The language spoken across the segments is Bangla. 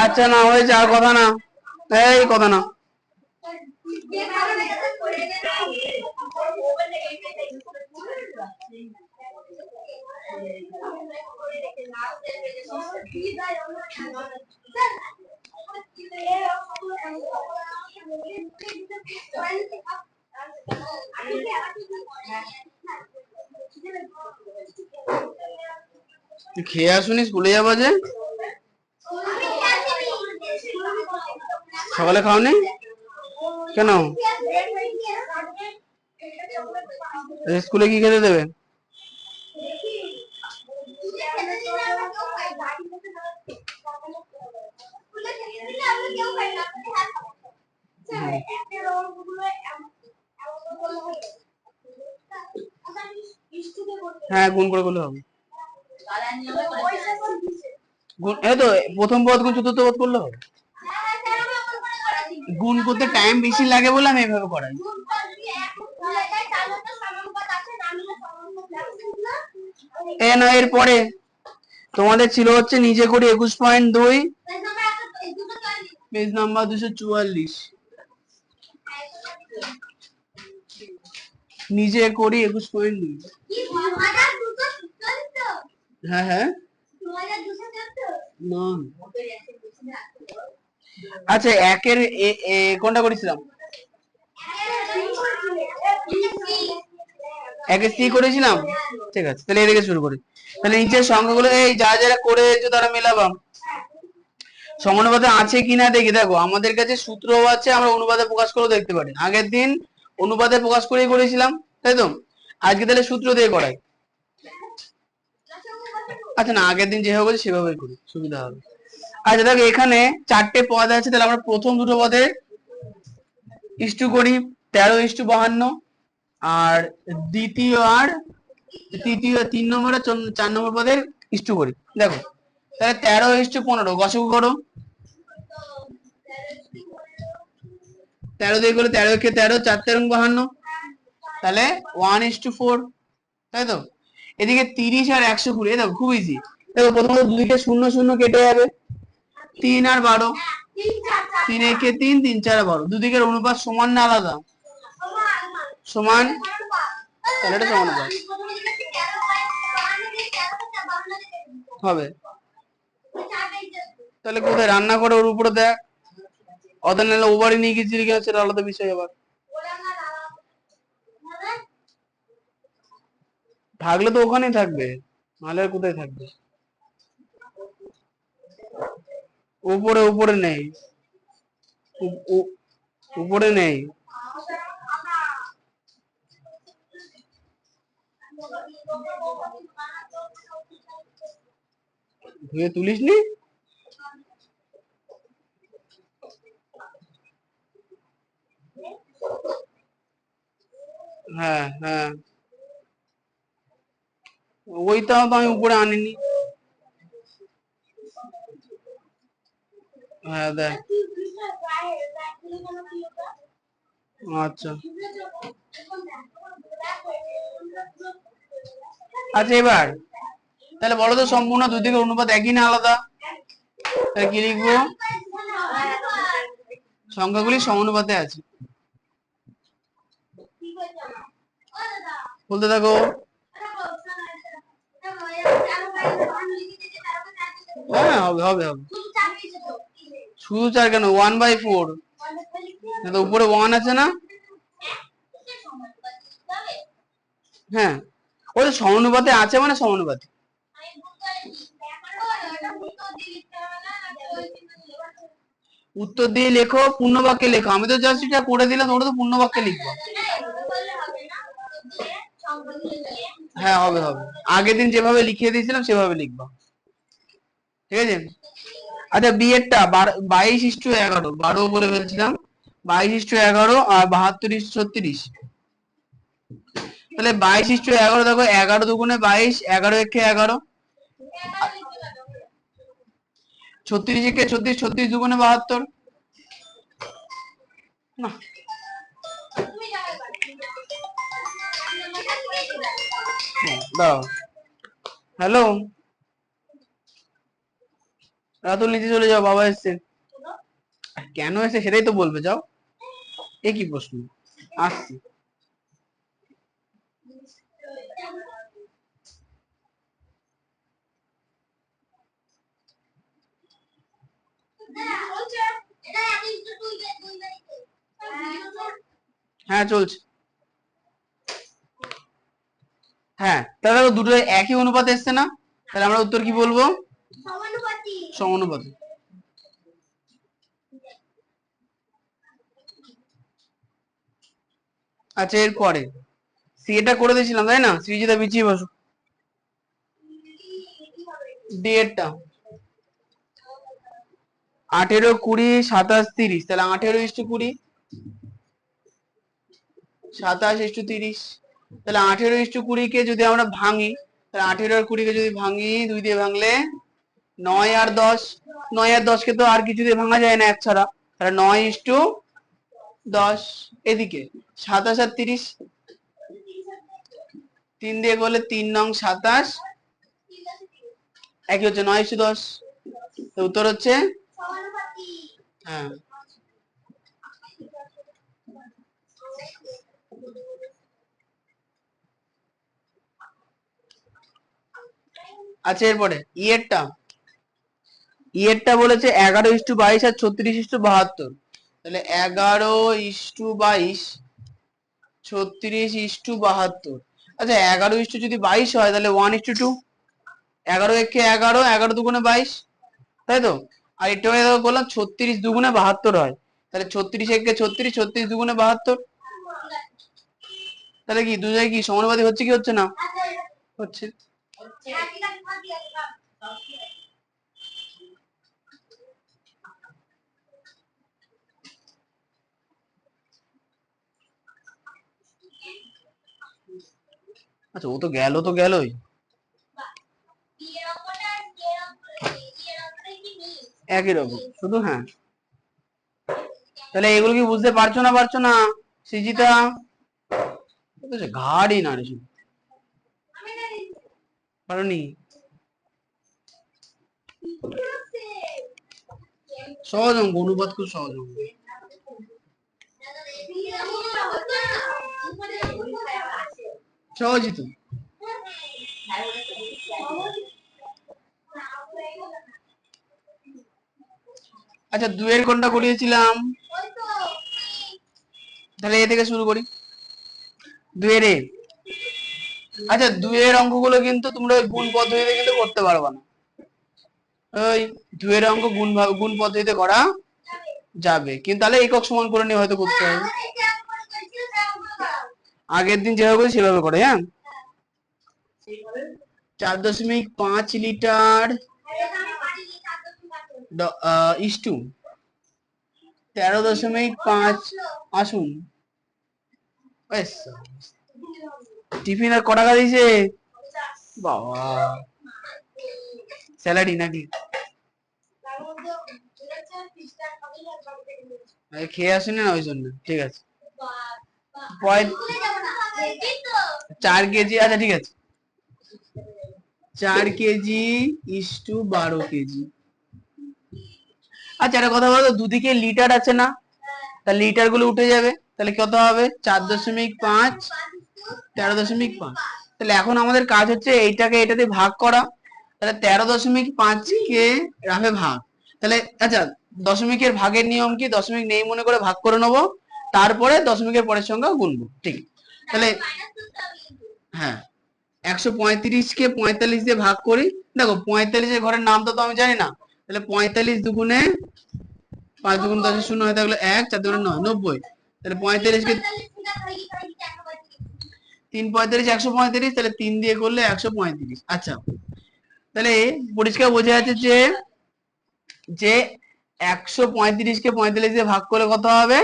আচ্ছা না হয়েছে, আর কথা না, এই কথা না। খেয়ে আসুনি, স্কুলে যাবো যে? সকালে খাওনি কেন? স্কুলে কি খেতে দেবে? হ্যাঁ, গুণ করে করলে হবে। এই তো প্রথম পদ গুণ চতুর্থ পদ করলে হবে। গুণ করতে টাইম বেশি লাগে বলে আমি এইভাবে করাই। এর পরে তোমাদের ছিল হচ্ছে নিজে করি 21.2, পেজ নাম্বার 244। নিজে করি 21.2। হ্যাঁ হ্যাঁ না, আচ্ছা একের কোনটা করেছিলাম? একে সি করেছিলাম, ঠিক আছে তাহলে এদিকে শুরু করি। তাহলে নিচের সংখ্যাগুলো এই যারা যারা করেছো তারা মেলাবাম, সমানুপাতে আছে কিনা দেখি। দেখো আমাদের কাছে সূত্র আছে, আমরা অনুপাতে প্রকাশ করেও দেখতে পারি। আগের দিন অনুপাতে প্রকাশ করেই করেছিলাম, তাই তো? আজকে তাহলে সূত্র দিয়ে করাই। আচ্ছা না, আগের দিন যেভাবে বলছি সেভাবেই করি, সুবিধা হবে। আচ্ছা দেখো এখানে চারটে পদ আছে, তাহলে আমরা প্রথম দুটো পদে ইস্টু করি 13:52, আর দ্বিতীয় আর তৃতীয় 3 নম্বর আর 4 নম্বর পদের ইস্টু করি। দেখো তাহলে 13:15 গসাগু করো। 13 দিয়ে করলে 13 কে 13, 4 13 52, তাহলে 1:4, তাই তো? এদিকে 30 আর 120, দেখো খুব ইজি। দেখো প্রথমত দুইটা 0 0 কেটে যাবে, 3 আর 12, 3 একে 3, 3 4 12, দুদিকের অনুপাত সমান না আলাদা? সমান, তাহলে এটা সমানুপাত হবে। তাহলে কোথায় রান্না করে ওর উপরে দেখ, অত নাহলে ওভারে নিয়ে গেছিলি কিনা সেটা আলাদা বিষয়। আবার থাকলে তো ওখানেই থাকবে, নাহলে আর কোথায় থাকবে? উপরে উপরে নেই, উপরে নেই। ধুয়ে তুলিস নি? হ্যাঁ হ্যাঁ, ওইটাও তো আমি উপরে আনিনি। হ্যাঁ দেখ, আচ্ছা আচ্ছা এবার তাহলে বলো তো সম্পূর্ণ দুই দিকের অনুপাত একই না আলাদা? তাহলে কি লিখবো? সংখ্যাগুলি সমানুপাতে আছে। বলতে থাকো। হ্যাঁ হবে হবে হবে, শুধু 4 কেন, 1/4, উপরে 1 আছে না? হ্যাঁ, ওই সমানুপাতে আছে মানে সমানুপাতে। উত্তর দিয়ে লেখো, পূর্ণ বাক্যে লেখো। আমি তো জাস্ট এটা করে দিলাম, তোমরা তো পূর্ণ বাক্যে লিখবো। হ্যাঁ হবে হবে, আগের দিন যেভাবে লিখিয়ে দিয়েছিলাম সেভাবে লিখবো, ঠিক আছে। আচ্ছা বিয়েরটা 22:11, 12 বলে ফেলছিলাম, 22:11 আর 72:36। তাহলে 22:11, দেখো 11 দুগুণে 22, 11 একে 11, 36 একে 36, 36 দুগুণে 72। না দাও, হ্যালো রাতুল নিচে চলে যাও, বাবা এসছে। কেন এসে সেটাই তো বলবে, যাও। এ কি প্রশ্ন, আসছি। হ্যাঁ চলছে। হ্যাঁ তাহলে দুটো একই অনুপাত এসছে না, তাহলে আমরা উত্তর কি বলবো, সমানুপাতি। আচ্ছা এরপরে সি এটা করে দিয়েছিলাম তাই না, সৃজিতা বিছিয়ে বসো। ডি এরটা 18, 20, 27, 30, তাহলে 18:20, 27:30। তাহলে 18:20 কে যদি আমরা ভাঙি, তাহলে 18 আর 20 কে যদি ভাঙি, 2 দিয়ে ভাঙলে 9 আর 10, 9 আর 10 কে তো আর কিছু দিয়ে ভাঙা যায় না এক ছাড়া, তাহলে 9:10। এদিকে 27 আর 30, 3 দিয়ে করলে 3 নং 27, একই হচ্ছে 9:10। উত্তর হচ্ছে হ্যাঁ। আচ্ছা এরপরে ইয়েরটা বলেছে 11:22 আর 36:72, তাহলে 11:22, 36:72। আচ্ছা 11:22 হয় তাহলে 1:2, 11 একে 11, 11 দুগুণে 22, তাই তো। আর এটা বললাম 36 দুগুণে 72 হয়, তাহলে 36 একে 36, 36 দুগুণে 72। তাহলে কি দু জায়গায় কি সমানুপাতিক হচ্ছে কি হচ্ছে না, হচ্ছে। আচ্ছা ও তো গেল, তো গেলই, একই রকম শুধু, হ্যাঁ। তাহলে এগুলো কি বুঝতে পারছো না সৃজিতা, ঘাড়ই না রে শুধু, পারোনি। সহজ অঙ্ক, অনুপাত খুব সহজ অঙ্ক। সহজই তো। আচ্ছা দুয়ের কোনটা করিয়েছিলাম, তাহলে এ থেকে শুরু করি, দুয়ের এ। আচ্ছা দুয়ের অঙ্কগুলো কিন্তু তোমরা ওই গুণ পদ্ধতিতে কিন্তু করতে পারবে না, ওই দুয়ের অঙ্ক গুণ পদ্ধতিতে করা যাবে, কিন্তু তাহলে একক সমান করে নিয়ে হয়তো করতে হবে, আগের দিন যেভাবে করি সেভাবে করে, হ্যাঁ। 4.5 লিটার ইস্টু 13.5 আসুন। টিফিন আর ক টাকা দিয়েছে বাবা, স্যালারি নাকি, খেয়ে আসেনি না ওই জন্য, ঠিক আছে। 4 কেজি, আচ্ছা ঠিক আছে, 4 কেজি ইস্টু 12 কেজি। আচ্ছা একটা কথা বলো, দুদিকে লিটার আছে না, তাহলে লিটার গুলো উঠে যাবে, তাহলে কত হবে 4.5, 13.5। তাহলে এখন আমাদের কাজ হচ্ছে এইটাকে এটাতে ভাগ করা, তাহলে 13.5 কে রাফে ভাগ, তাহলে আচ্ছা দশমিকের ভাগের নিয়ম কি, দশমিক নেই মনে করে ভাগ করে নেবো, তারপরে দশমিকের পরের সংখ্যা গুনবো, ঠিক। তাহলে হ্যাঁ 135কে 45 দিয়ে ভাগ করি, দেখো 45 এর ঘরের নাম তো আমি জানি না, তাহলে 45 দুগুণে 5 দুগুণ 10 শূন্য হয়ে থাকলো 1, 4 দুগুণ 9, 90। তাহলে 45 কে 3 35 135, তাহলে 3 দিয়ে করলে 135। আচ্ছা, তাহলে পরিষ্কার বোঝা যাচ্ছে যে যে 135 কে 45 দিয়ে ভাগ করলে কত হবে?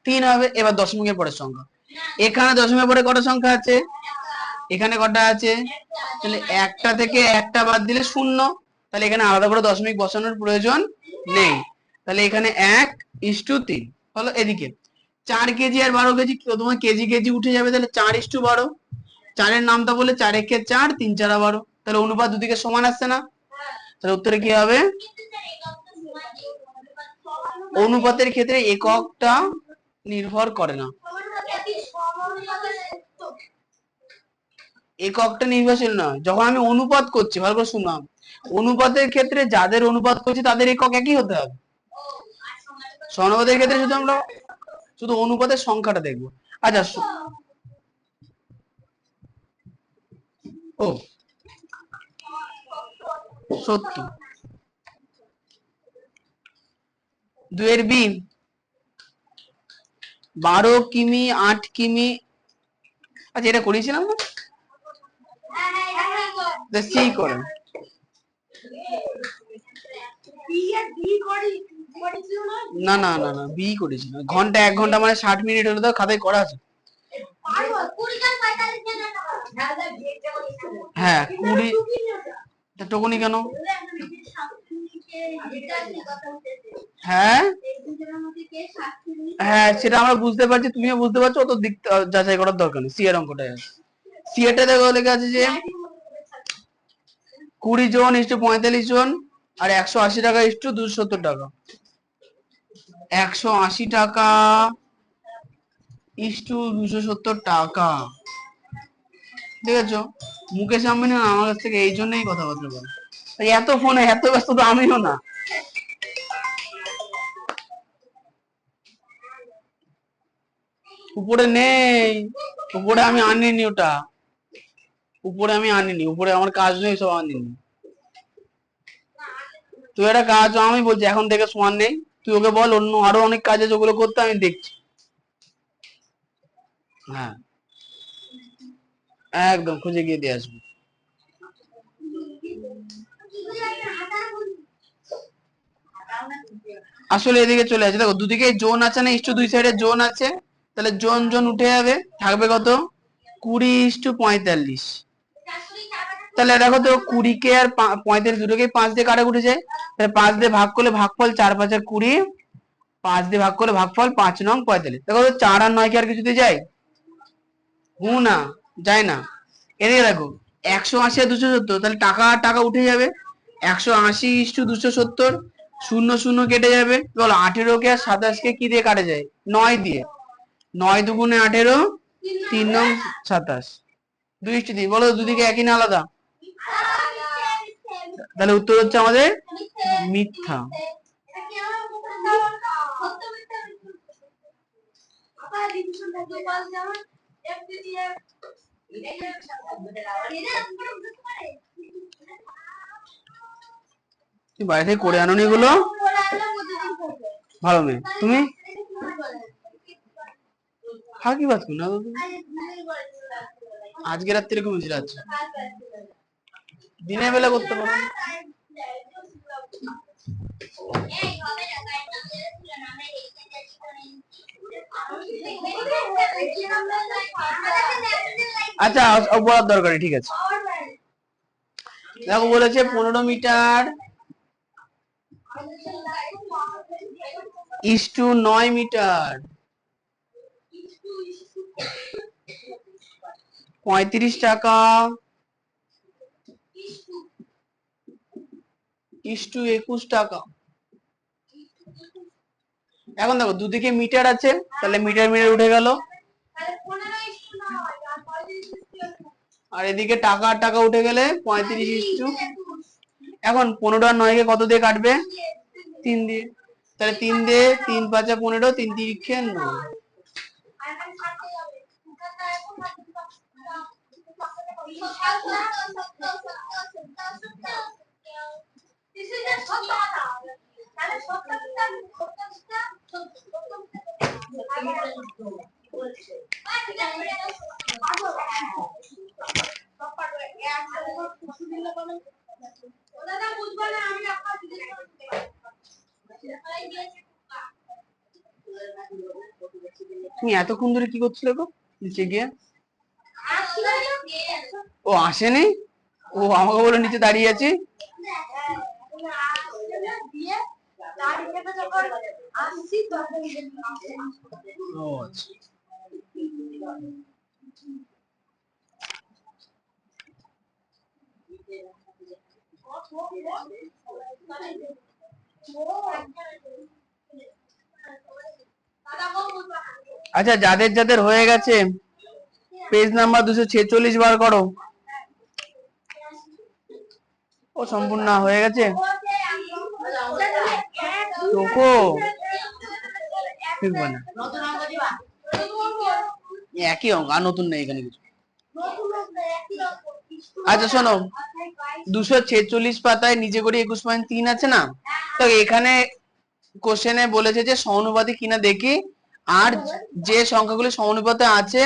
3 হবে। এবার দশমিকের পরের সংখ্যা, এখানে দশমিকের পরে কটা সংখ্যা আছে? এখানে কটা আছে? তাহলে একটা থেকে একটা বাদ দিলে 0, তাহলে এখানে আলাদা করে দশমিক বসানোর প্রয়োজন নেই। তাহলে এখানে 1:3 হলো। এদিকে 4 কেজি আর 12 কেজি, তোমার কেজি কেজি উঠে যাবে, তাহলে 4:12। 4-এর নামটা বলে 4 একে 4, 3 4 12, তাহলে অনুপাত দুদিকে সমান আসছে না? তাহলে উত্তরে কি হবে? অনুপাতের ক্ষেত্রে এককটা নির্ভর করে না, এককটা নির্ভরশীল নয়। যখন আমি অনুপাত করছি, ভালো করে শুনলাম, অনুপাতের ক্ষেত্রে যাদের অনুপাত করছি তাদের একক একই হতে হবে। সমানুপাতের ক্ষেত্রে শুধু আমরা শুধু অনুপাতের সংখ্যাটা দেখবো। আচ্ছা, ও সত্য 2-এর বি 12 কিমি 8 কিমি। আচ্ছা, এটা করেছিলাম না, সি করে না না না না, বি করেছি না। ঘন্টা 1 ঘন্টা মানে 60 মিনিট হলে তো খাতায় করা আছে। হ্যাঁ 20, টুকুনি কেন? হ্যাঁ হ্যাঁ, সেটা আমরা বুঝতে পারছি, তুমিও বুঝতে পারছো, অত দিক যাচাই করার দরকার নেই। সি এর অঙ্কটাই আছে। সি এরটা দেখো লেখা আছে যে 20 জন ইস্টু 45 জন আর 180 টাকা ইস্টু 270 টাকা। 180 টাকা ইস্টু 270 টাকা। ঠিক আছে, মুকেশ আম্বানি না আমার কাছ থেকে এই জন্যই কথাবার্তা বলে। এত ফোনে এত ব্যস্ত তো আমিও না। উপরে নেই, উপরে আমি আনিনি, ওটা উপরে আমি আনিনি, উপরে আমার কাজ নেই, সব আনিনি। তুই একটা কাজ, আমি বলছি এখন থেকে সমান নেই, তুই ওকে বল অন্য আরো অনেক কাজ আছে ওগুলো করতে, আমি দেখছি। হ্যাঁ একদম খুঁজে গিয়ে দিয়ে আসবো। আসলে এদিকে চলে আসে, দেখো দুদিকে জোন আছে না, ইস্টু দুই সাইডে জোন আছে, তাহলে জোন জোন উঠে যাবে, থাকবে কত? 20:45। তাহলে দেখো তো 20 কে আর 45 দুটোকে 5 দিয়ে কাটা উঠে যায়, তাহলে 5 দিয়ে ভাগ করলে ভাগফল 4 5 আর 20, 5 দিয়ে ভাগ করলে ভাগফল 5 9 45। দেখো তো 4 আর 9 কি আর কিছুতে যায়? না, যায় না। এদিকে দেখো 180 আর 270, তাহলে টাকা আর টাকা উঠে যাবে, 180 ইস্টু 270, 0 0 কেটে যাবে। বলো 18 কে আর 27 কে কি দিয়ে কাটা যায়? 9 দিয়ে। 9 দুগুণে 18, 3 9 27, 2:3। বলো দুদিকে একই না আলাদা? তাহলে উত্তর হচ্ছে আমাদের মিথ্যা। তুমি বাইরে থেকে করে আনোনি এগুলো? ভালো মেয়ে তুমি, ফাঁকি বাদ না আজকে রাত্রে ঘুমিয়েছিল। আচ্ছা, দিনের বেলা করতে পারো। আচ্ছা বলার দরকার ঠিক আছে। দেখো বলেছে 15 মিটার ইস্টু 9 মিটার, 35 টাকা ইস্টু 21 টাকা। এখন দেখো দুদিকে মিটার আছে, তাহলে মিটার মিটার উঠে গেল, আর এদিকে টাকা আর টাকা উঠে গেলে 35 ইস্টু। এখন 15 আর 9 কে কত দিয়ে কাটবে? 3 দিয়ে। তাহলে 3 দিয়ে 3 5 15, 3 3 9। তুমি এতক্ষণ ধরে কি করছিলে গো নিচে গিয়ে? ও আসেনি? ও আমাকে বলে নিচে দাঁড়িয়ে আছি। ও আচ্ছা। আচ্ছা, যাদের যাদের হয়ে গেছে পেজ নাম্বার 246 বার করো। ও সম্পূর্ণ হয়ে গেছে। একই অঙ্ক, আর নতুন নেই এখানে কিছু। আচ্ছা শোনো, 246 পাতায় নিচে করে 21.3 আছে না, তো এখানে কোশ্চেনে বলেছে যে সমানুপাতিক কিনা দেখি, আর যে সংখ্যাগুলো সমানুপাতে আছে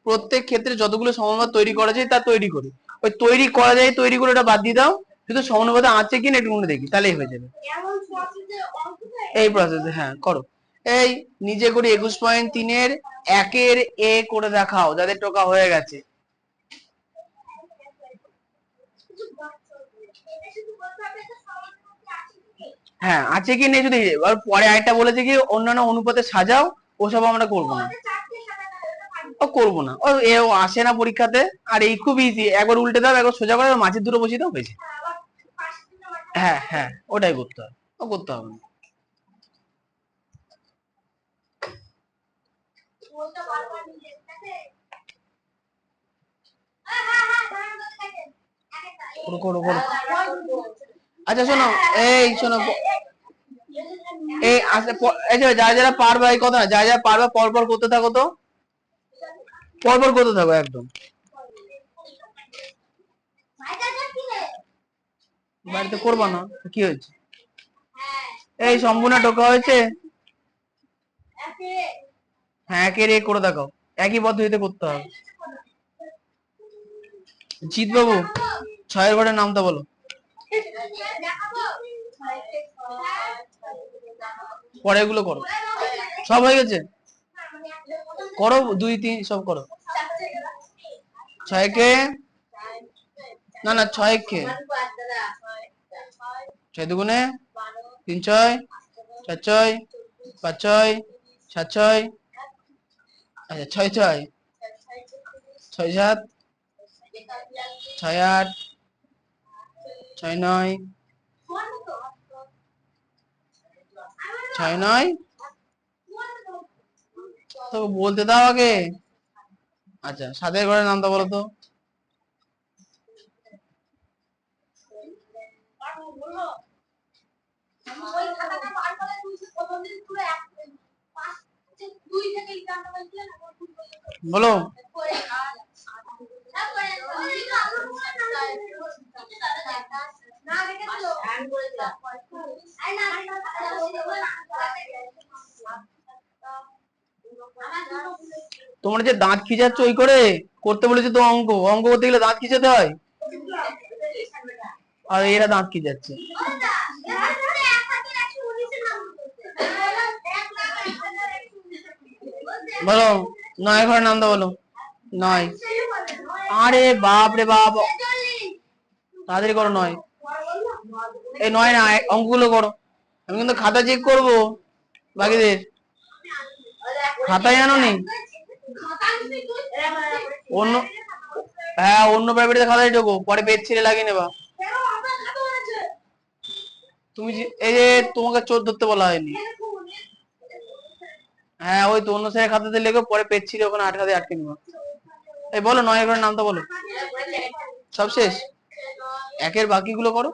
প্রত্যেক ক্ষেত্রে যতগুলো সমানুপাত তৈরি করা যায় তা তৈরি করি। ওই তৈরি করা যায় তৈরি করে ওটা বাদ দিয়ে দাও, শুধু সমানুপাতে আছে কিনা একটু দেখি, তাহলেই হয়ে যাবে। এই প্রসেসে হ্যাঁ করো। এই নিজে করে 21.3 এর 1 এ করে দেখাও যাদের টোকা হয়ে গেছে। হ্যাঁ আছে কি নেই যদি, পরে আরেকটা বলেছে কি অন্যান্য অনুপাতে সাজাও, ওসব আমরা করবো না। ও করবো না, ও এও আসে না পরীক্ষাতে। আর এই খুব ইজি, একবার উল্টে দাও একবার সোজা করে মাছের দুটো বসিয়ে দাও, হয়েছে। হ্যাঁ হ্যাঁ ওটাই করতে হবে, ও করতে হবে না। করো করো। আচ্ছা শোনো, এই শোনো, এই আসলে এই যে যারা যারা পারবে এই কথা না, যারা যারা পারবে পরপর করতে থাকো, তো পরপর করতে থাকো একদম। বাড়িতে করবা না কি হয়েছে? এই সম্পূর্ণ টোকা হয়েছে। হ্যাঁ একের এ করে দেখাও, একই পদ্ধতিতে করতে হবে। জিৎ বাবু 6 এর ঘরের নামটা বলো। পরে এগুলো করো, সব হয়ে গেছে করো, 2 3 সব করো। 6 কে না না 6 কে 6 দুগুণে 3 6 4 6 5 6 7 6, আচ্ছা 6 6 6 7 6 8 6 9 6 9, তো বলতে দাও আগে। আচ্ছা 7 এর ঘরের নামটা বলো তো। বলো। তোমরা যে দাঁত খিচাচ্ছ ওই করে করতে বলেছে তো, অঙ্ক অঙ্ক করতে গেলে দাঁত খিচাতে হয়, আর এরা দাঁত খিচাচ্ছে। বলো 9 ঘরের নামটা বলো। 9, আরে বাপ রে বাপ, তাড়াতাড়ি করো 9। এই 9 না, অঙ্কগুলো করো, আমি কিন্তু খাতা চেক করবো বাকিদের। খাতায় আনো নি অন্য, হ্যাঁ অন্য প্রাইভেটে খাতায় ঢোকো, পরে পেজ ছেড়ে লাগিয়ে নেবা। তুমি এই যে তোমাকে চোর ধরতে বলা হয়নি। হ্যাঁ ওই তো অন্য স্যারের খাতাতে লেখো, পরে পেজ ছিঁড়ে ওখানে আটকা দিয়ে আটকে নেবা। এই বলো 9 ঘরের নামটা বলো। সব শেষ, 1 এর বাকিগুলো করো।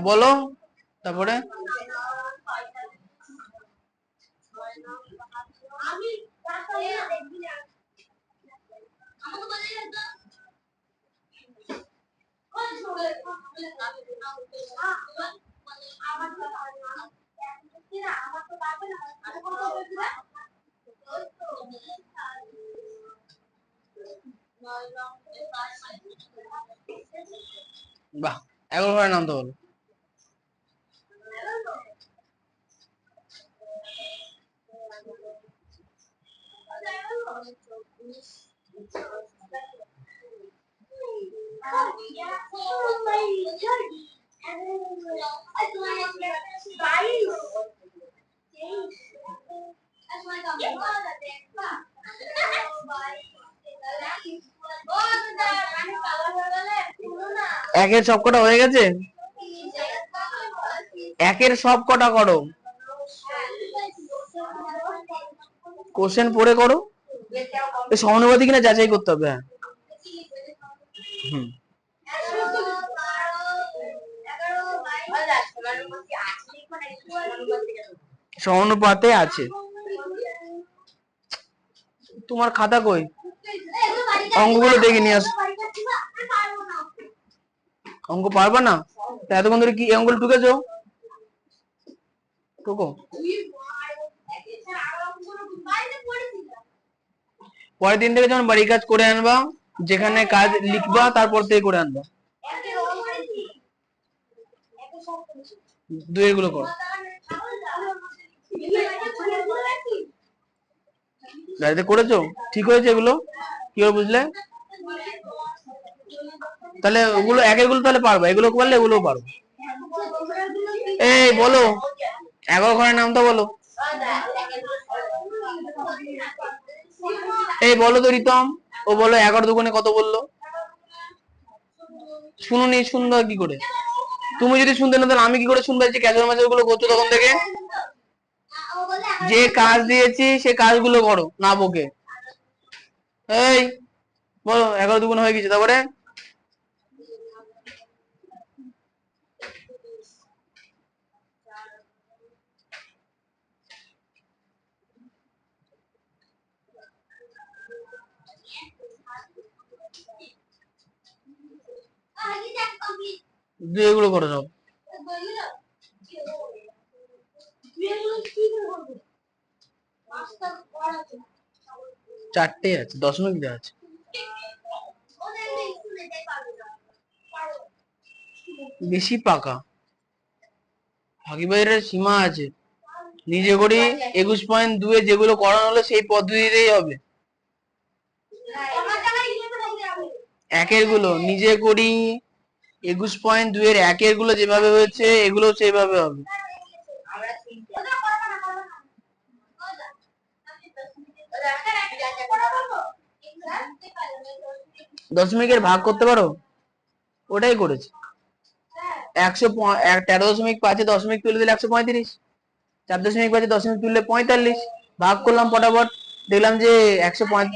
বলো তারপরে। বাহ, 11 ঘরের নাম তো বলো। একের সব কটা হয়ে গেছে? একের সব কটা করো, কোশ্চেন পড়ে করো, সমানুপাতিক কিনা যাচাই করতে হবে। হুম, সমানুপাতে আছে। তোমার খাতা কই? অঙ্কগুলো দেখে নিয়ে আস। অঙ্ক পারবা না? এতক্ষণ ধরে কি অঙ্কগুলো ঢুকেছো? ঢুকো। পরের দিন থেকে যখন বাড়ির কাজ করে আনবা, যেখানে কাজ লিখবা তারপর থেকে করে আনবা। দুই গুলো করো। গাড়িতে করেছো? ঠিক হয়েছে এগুলো? কি করে বুঝলে? তাহলে ওগুলো একের গুলো তাহলে পারবা, এগুলো পারলে এগুলো পারবো। এই বলো 11 ঘরের নামটা বলো। এই বলো তো রিতম, ও বলো 11 দুগুণে কত বললো? শুনুনি, শুনবা কি করে? তুমি যদি শুনতে না তাহলে আমি কি করে শুনবো? যে ক্যাজুয়াল ম্যাচের গুলো করছো তখন থেকে, যে কাজ দিয়েছি সে কাজগুলো করো না বকে। এই বলো 11 দুগুণে হয়ে গেছে, তারপরে এগুলো করো সব। চারটে আছে, দশমিক দেওয়া আছে। বেশি পাকা ফাঁকিবাজির সীমা আছে। নিজে করি 21.2 যেগুলো করানো হলো সেই পদ্ধতিতেই হবে। একের গুলো নিজে করি 21.2 একের গুলো যেভাবে হয়েছে এগুলো সেইভাবে হবে। দশমিকের ভাগ করতে পারো? ওটাই করেছে। 13.5 দশমিক তুলে দিলে 135, 4.5 দশমিক তুললে 45, ভাগ করলাম ফটাফট, দেখলাম যে 135।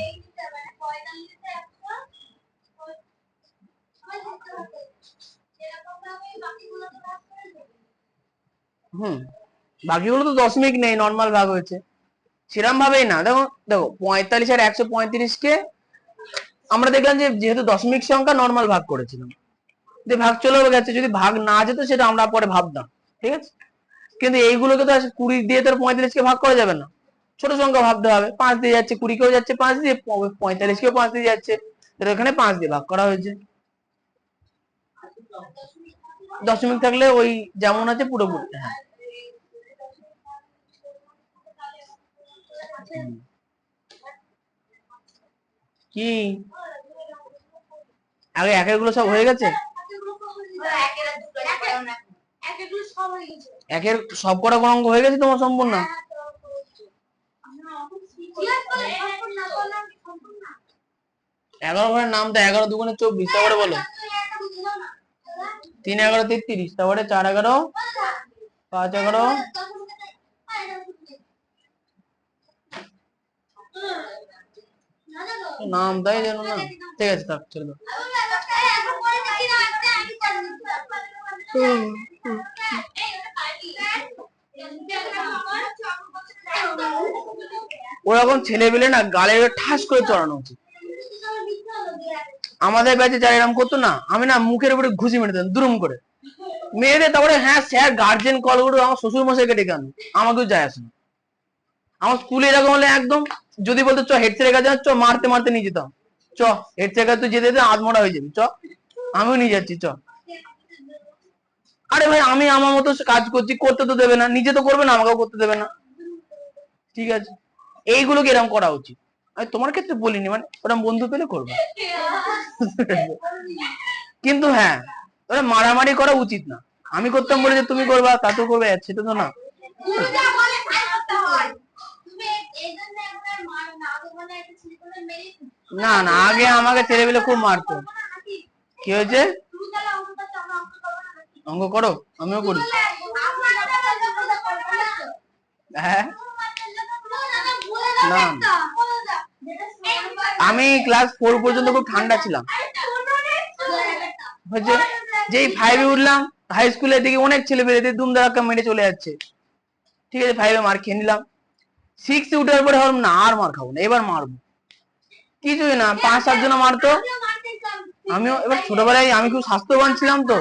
বাকিগুলো তো দশমিক নেই, নর্মাল ভাগ হয়েছে, সেরকম ভাবেই না। দেখো দেখো 45 আর 135 কে আমরা দেখলাম যে যেহেতু দশমিক সংখ্যা নর্মাল ভাগ করেছিলাম, যে ভাগ চলেও গেছে, যদি ভাগ না যেত সেটা আমরা পরে ভাবতাম, ঠিক আছে। কিন্তু এইগুলোকে তো 20 দিয়ে তো 45কে ভাগ করা যাবে না, ছোট সংখ্যা ভাবতে হবে। 5 দিয়ে যাচ্ছে, 20 কেও যাচ্ছে 5 দিয়ে, 45 কেও 5 দিয়ে যাচ্ছে, এখানে 5 দিয়ে ভাগ করা হয়েছে। দশমিক থাকলে ওই যেমন আছে পুরোপুরি। হ্যাঁ, কি আগে একের গুলো সব হয়ে গেছে? একের সব কটা অঙ্ক হয়ে গেছে তোমার সম্পূর্ণ? 11 ঘরের নামটা 11 দুগুণে 24, তারপরে বলো 3 11 33, তারপরে 4 11 5 11 নাম তাই জানো না। ঠিক আছে, থাক, চলো। ওরকম ছেলে পেলে না গালে ঠাস করে চড়ানো উচিত। আমাদের ব্যাচে যারা এরকম করতো না, আমি না মুখের উপরে ঘুষি মেরে দিতাম দুরুম করে মেয়েদের। তারপরে হ্যাঁ স্যার গার্জেন কল করে আমার শ্বশুর মশাইকে ডেকে আনো, আমাকেও যায় আসে না। আমার স্কুলে এরকম হলে একদম যদি বলতো চ হেড স্যারের কাছে চ, মারতে মারতে নিয়ে যেতাম। চ হেড স্যারের কাছে তুই যেতে যেতে আধমরা হয়ে যাবি, চ আমিও নিয়ে যাচ্ছি চ। আরে ভাই আমি আমার মতো কাজ করছি, করতে তো দেবে না, নিজে তো করবে না, আমাকেও করতে দেবে না, ঠিক আছে? এইগুলোকে এরকম করা উচিত। আমি তোমার ক্ষেত্রে বলিনি, মানে ওরকম বন্ধু পেলে করবে, কিন্তু হ্যাঁ ওরা মারামারি করা উচিত না। আমি করতাম বলে যে তুমি করবা তাতেও করবে, সেটা তো না। না না, আগে আমাকে ছেলেপিলে খুব মারতো। কি হয়েছে? অঙ্ক করো, আমিও করি। হ্যাঁ না, আমি ক্লাস 4 পর্যন্ত খুব ঠান্ডা ছিলাম, হচ্ছে যেই 5 এ উঠলাম, হাই স্কুলের দিকে অনেক ছেলে পেলে দুম দাঁড়াক্কা মেরে চলে যাচ্ছে, ঠিক আছে 5 এ মার খেয়ে নিলাম। 6 এ উঠার পরে ভাবলাম না আর মার খাবো না, এবার মারবো। কিছুই না, 5-7 জন মারতো, আমিও। এবার ছোটবেলায় আমি খুব স্বাস্থ্যবান ছিলাম তো,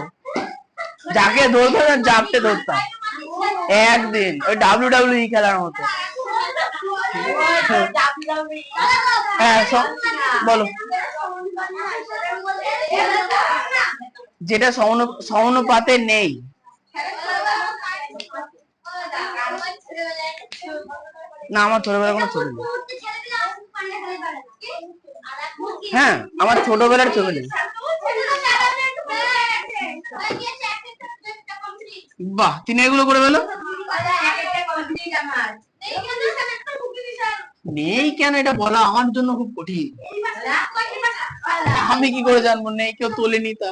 যাকে ধরতাম জাপটে ধরতাম। একদিন ওই WWE খেলার মতো। হ্যাঁ বলো। যেটা সমানুপাতে নেই। না আমার ছোটবেলার কোনো ছবি নেই। হ্যাঁ আমার ছোটবেলার ছবি নেই। বাহ, তিনি এগুলো করে ফেলো। নেই কেন এটা বলা আমার জন্য খুব কঠিন, আমি কি করে জানবো নেই, কেউ তোলেনি তা।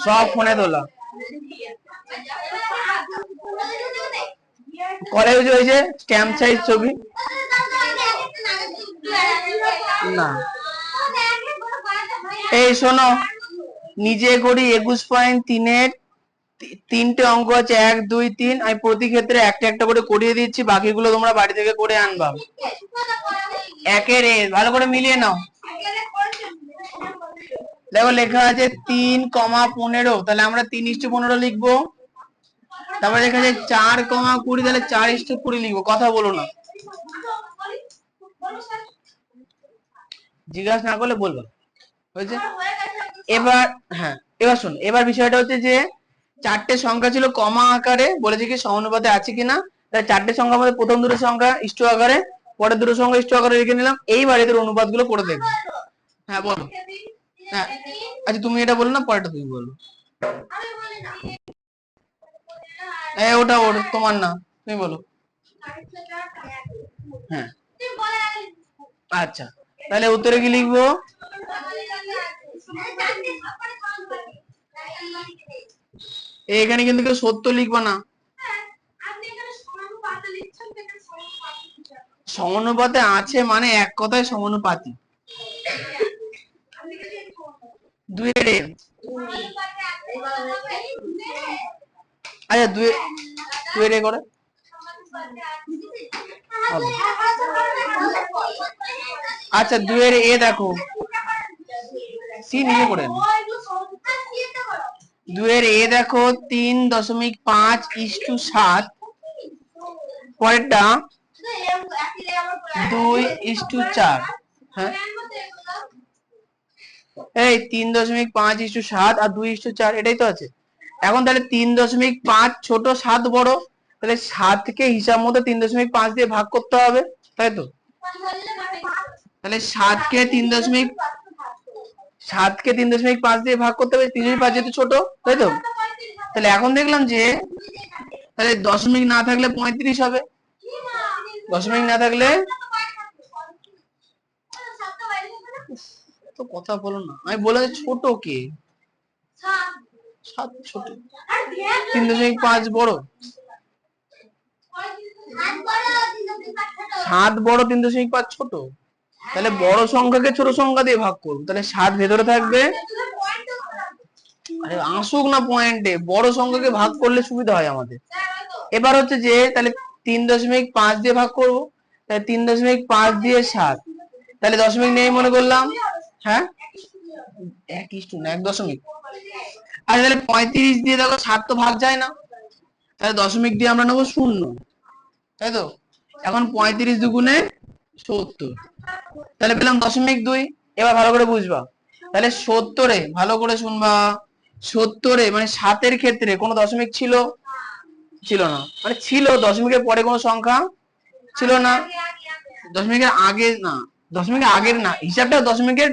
সব ফোনে তোলা। কলেজ হয়েছে স্ট্যাম্প সাইজ ছবি। না এই শোনো, নিজে করি 21.3-এর 3টে অঙ্ক আছে, 1 2 3। আমি প্রতি ক্ষেত্রে একটা একটা করে করিয়ে দিচ্ছি, বাকিগুলো তোমরা বাড়ি থেকে করে আনবা। একের এ ভালো করে মিলিয়ে নাও। দেখো লেখা আছে 3,15, তাহলে আমরা 3:15 লিখবো। তারপরে লেখা আছে 4,20, তাহলে 4:20 লিখবো। কথা বলো না, জিজ্ঞাসা না করলে বলবো, হয়েছে? এবার হ্যাঁ এবার শোনো, এবার বিষয়টা হচ্ছে যে 4টে সংখ্যা ছিল কমা আকারে, বলেছে কি সমানুপাতে আছে কিনা। তাহলে 4টে সংখ্যার মধ্যে প্রথম দুটো সংখ্যা ইষ্ট আকারে, পরের দুটো সংখ্যা ইষ্ট আকারে রেখে নিলাম। এইবার এদের অনুপাত গুলো করে দেখবো। হ্যাঁ বলো। হ্যাঁ আচ্ছা তুমি এটা বলো না, পরেরটা তুমি বলো। ওটা তোমার না, তুমি বলো। হ্যাঁ আচ্ছা, তাহলে উত্তরে কি লিখবো? এখানে কিন্তু কেউ সত্য লিখবা না, সমানুপাতে আছে মানে এক কথায় সমানুপাতি। 2-এর এ, আচ্ছা 2-এর এ করে আচ্ছা 2-এর এ দেখো, সি নিচে করে 2-এর এ দেখো 3.5:7, পরেরটা 2:4। হ্যাঁ এই 3.5:7 আর 2:4 এটাই তো আছে। এখন তাহলে 3.5 ছোট 7 বড়, তাহলে 7কে হিসাব মতো 3.5 দিয়ে ভাগ করতে হবে, তাই তো? তাহলে 7কে 3.5 দিয়ে ভাগ করতে হবে, 3.5 যেহেতু ছোট, তাই তো? তাহলে এখন দেখলাম যে তাহলে দশমিক না থাকলে 35 হবে, দশমিক না থাকলে তো কথা বলো না, আমি বলে ছোট কে 7 ছোট, 3.5 বড়। 7 বড়, 3.5 ছোট। তাহলে বড় সংখ্যাকে ছোট সংখ্যা দিয়ে ভাগ করবো, তাহলে 7 ভেতরে থাকবে। আরে আসুক না পয়েন্টে, বড় সংখ্যাকে ভাগ করলে সুবিধা হয় আমাদের। এবার হচ্ছে যে তাহলে 3.5 দিয়ে ভাগ করবো, তাহলে 3.5 দিয়ে 7, তাহলে দশমিক নেই মনে করলাম। হ্যাঁ 1:1 আর তাহলে 35 দিয়ে দেখো 7 তো ভাগ যায় না, তাহলে দশমিক দিয়ে আমরা নেবো 0, তাই তো। এখন 35 দুগুণে 70, তাহলে পেলাম 0.2। এবার ভালো করে বুঝবা, তাহলে 70-এ ভালো করে শুনবা, 70-এ মানে 7-এর ক্ষেত্রে কোনো দশমিক ছিল না, মানে ছিল, দশমিকের পরে কোনো সংখ্যা ছিল না, দশমিকের আগে না, দশমিকের আগের না, হিসাবটা দশমিকের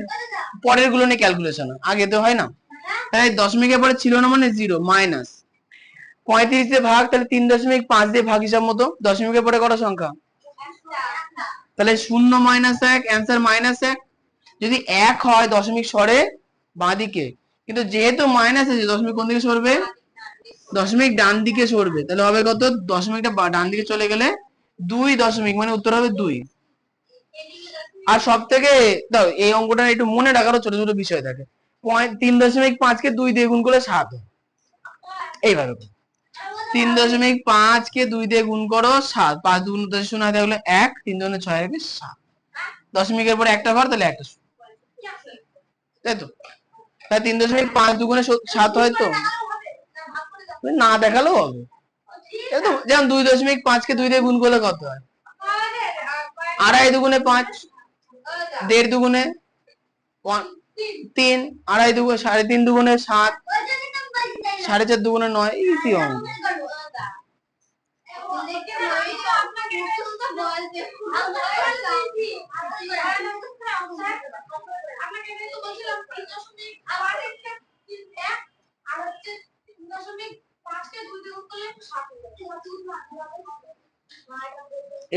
পরের গুলো নিয়ে ক্যালকুলেশন, আগে তো হয় না। তাহলে দশমিকের পরে ছিল না মানে 0 মাইনাস 35 দিয়ে ভাগ, তাহলে 3.5 দিয়ে ভাগ হিসাব মতো, দশমিকের পরে কত সংখ্যা, তাহলে 0 মাইনাস 1, অ্যান্সার -1। যদি 1 হয় দশমিক সরে বাঁদিকে, কিন্তু যেহেতু মাইনাস আছে দশমিক কোন দিকে সরবে, দশমিক ডান দিকে সরবে, তাহলে হবে কত, দশমিকটা ডান দিকে চলে গেলে 2 মানে উত্তর হবে 2। আর সব থেকে দাও এই অঙ্কটা একটু মনে রাখারও ছোট ছোট বিষয় থাকে। 3.5 কে 2 দিয়ে গুণ করলে 7 হয়, এইভাবে 3.5 কে 2 দিয়ে গুণ করো 7, 5 2 0 হয় তাহলে 1, 3 2 6 হবে 7, দশমিকের পরে একটা ঘর, তাহলে একটা, তাই তো। তাই 3.5 দুগুণে 7 হয় তো, না দেখালেও হবে। যেমন 2.5 কে 2 দিয়ে গুণ করলে কত হয়, 2.5 দুগুণে 5, 1.5 দুগুণে 3, 2.5 দুগুণে 3.5 দুগুণে 7, 4.5 দুগুণে 9, ইজি অঙ্ক।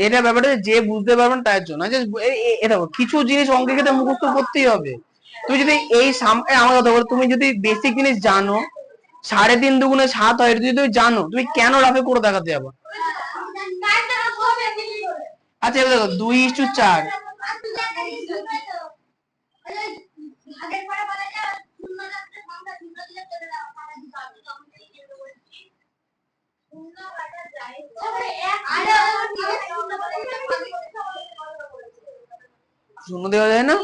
এটা ব্যাপারটা যে বুঝতে পারবেন তার জন্য, এটা কিছু জিনিস অঙ্কের ক্ষেত্রে মুখস্থ করতেই হবে। তুমি যদি এই আমার কথা বলো, তুমি যদি বেসিক জিনিস জানো, 3.5 দুগুণে 7 হয়, যদি তুমি জানো, তুমি কেন রাফে করে দেখাতে যাবো। আচ্ছা এবার দেখো 2:4, শূন্য দেওয়া যায় না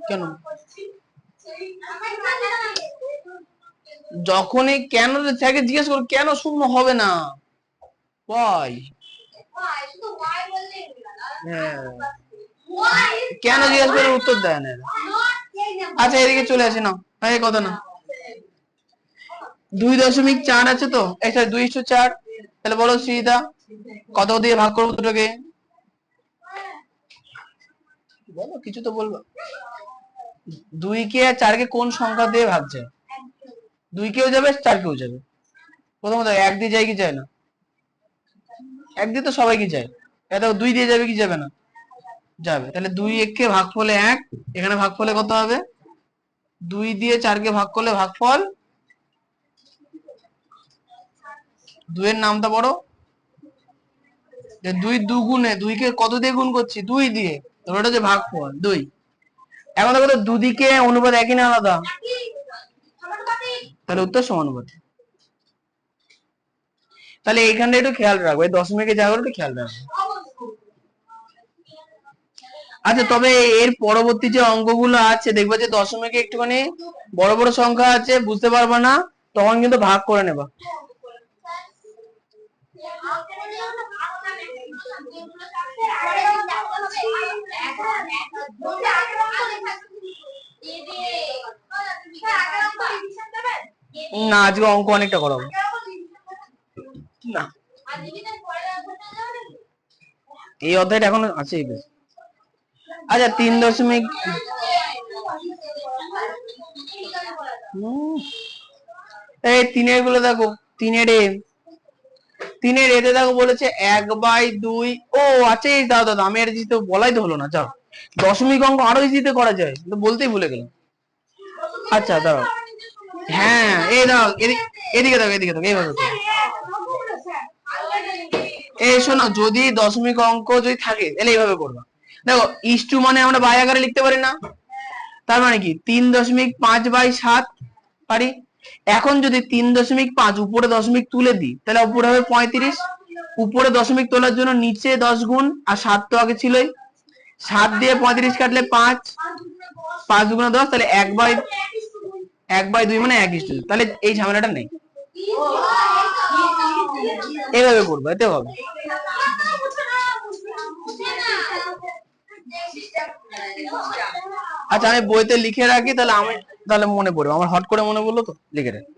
কেন, যখনই কেন থাকে জিজ্ঞেস করো, কেন শূন্য হবে না, ওয়াই, কেন জিজ্ঞেস করে উত্তর দেয় না। আচ্ছা এদিকে চলে আসে না, এই কথা না, 2.4 আছে তো, এটা 2:4, তাহলে বলো সুবিধা কত দিয়ে ভাগ করবো দুটোকে, বলো কিছু তো বলবো। 2 কে আর 4 কে কোন সংখ্যা দিয়ে ভাগছে, 2 কেও যাবে 4 কেও যাবে, প্রথমত 1 দিয়ে যায় কি যায় না, 1 দিয়ে তো সবাই কি যায়, এটা 2 দিয়ে যাবে কি যাবে না, যাবে, তাহলে 2 1 কে ভাগফলে 1, এখানে ভাগফলে কত হবে, 2 দিয়ে 4 কে ভাগ করলে ভাগফল, 2 এর নামটা বড়, 2 দুগুণে, 2 কে কত দিয়ে গুণ করছি, 2 দিয়ে, ওটা যে ভাগফল 2। এখন দেখো তো দুদিকে অনুপাত একই না আলাদা, তাহলে উত্তর সমানুপাতি। তাহলে এইখানটা একটু খেয়াল রাখবো, এই দশমিকের জায়গাটা একটু খেয়াল রাখবো। আচ্ছা তবে এর পরবর্তী যে অঙ্কগুলো আছে দেখবা যে দশমিকে একটুখানি বড় বড় সংখ্যা আছে, বুঝতে পারবা না, তখন কিন্তু ভাগ করে নেবা। না আজকে অঙ্ক অনেকটা করাবো না, এই অধ্যায়টা এখন আছে। আচ্ছা 3 এই 3-এর গুলো দেখো, 3-এর এতে দেখো বলেছে 1/2, ও আচ্ছা এই দাও দাদা, আমি আর জিতে বলাই তো হলো না, যাও দশমিক অঙ্ক আরো ইজিতে করা যায়, কিন্তু বলতেই ভুলে গেলাম। আচ্ছা দাও, হ্যাঁ এই দাও, এদিকে দাও, এদিকে দাও, এইভাবে করো। এই শোনো, যদি দশমিক অঙ্ক যদি থাকে তাহলে এইভাবে করবা। দেখো ইস্টু মানে আমরা বাই আকারে লিখতে পারি না, তার মানে কি 3.5/7 পারি। এখন যদি 3.5 উপরে দশমিক তুলে দিই তাহলে উপরে হবে 35। উপরে দশমিক তোলার জন্য নিচে 10 গুণ, আর 7 তো আগে ছিলই। 7 দিয়ে 35 কাটলে 5, 5 দুগুণে 10, তাহলে 1/2 মানে 1:2। তাহলে এই ঝামেলাটা নেই, এইভাবে করবো, এতে হবে। আচ্ছা আমি বইতে লিখে রাখি, তাহলে মনে পড়বে আমার, হট করে মনে পড়লো তো লিখে রাখি।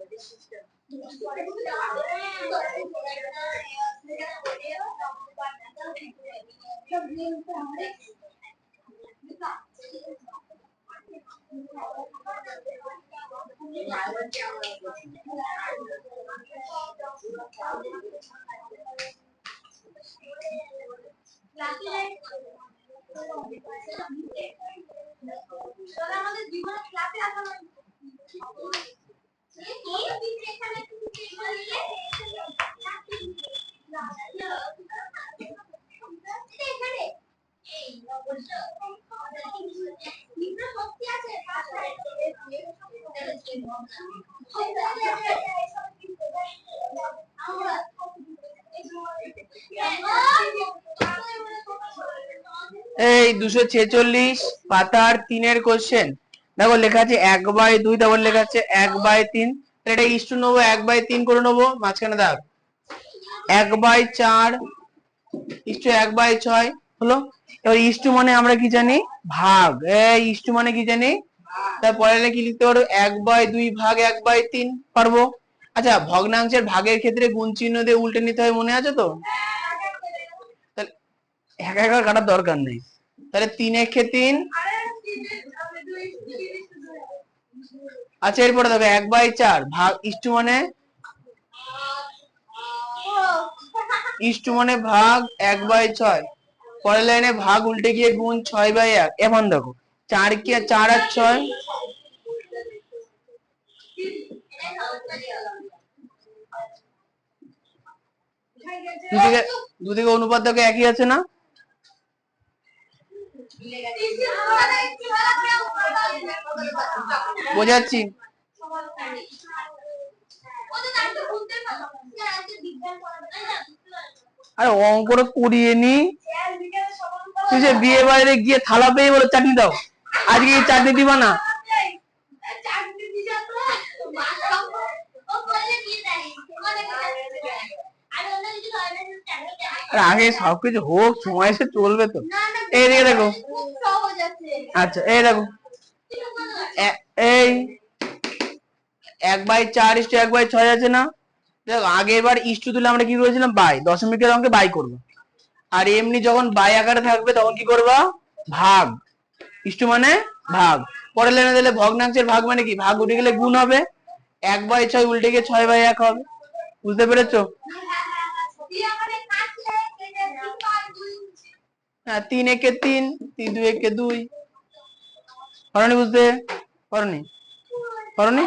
এই 246 পাতার 3-এর কোশ্চেন দেখো, লেখা আছে 1/2, তারপর লেখা আছে 1/3। এটা ইস্টু নেবো, 1/3 করে নেবো, মাঝখানে দাগ 1/4 ইস্টু 1/6 হলো। এবার ইস্টু মানে আমরা কি জানি, ভাগ। এই ইস্টু মানে কি জানি, তারপরে কি লিখতে পারো, 1/2 ভাগ 1/3 পারবো। আচ্ছা ভগ্নাংশের ভাগের ক্ষেত্রে গুণ চিহ্ন দিয়ে উল্টে নিতে হয়, মনে আছে তো? তাহলে একা একা কাটার দরকার নেই, তাহলে 3 3। আচ্ছা এরপরে দেখো 1/4 ভাগ ইস্টু মানে ভাগ 1/6। পরের লাইনে ভাগ উল্টে গিয়ে গুণ 6/1। এখন দেখো 4 কি, 4 আর 6, দুদিকে অনুপাত দেখো একই আছে না? বোঝাচ্ছি? আরে অঙ্কটা করিয়ে নি, তুই যে বিয়ে বাড়িতে গিয়ে থালা পেয়ে বলে চাটনি দাও, আজকে চাটনি দিবা না? আগে সবকিছু হোক, সময় এসে চলবে তো। এইদিকে দেখো, আচ্ছা এই দেখো, এই 1/4 ইস্টু 1/6 আছে না? দেখো আগের বার ইস্টু তুলে আমরা কি করেছিলাম, বাই, দশমিকের অঙ্কে বাই করবো। আর এমনি যখন বাই আকারে থাকবে তখন কি করবা, ভাগ। ইস্টু মানে ভাগ। পরের লাইনে দিলে ভগ্নাংশের ভাগ মানে কি, ভাগ উঠে গেলে গুণ হবে, 1/6 উল্টে গিয়ে 6/1 হবে। বুঝতে পেরেছো? হ্যাঁ 3 একে 3, 3 2 একে 2। করনি? বুঝতে করনি? করনি?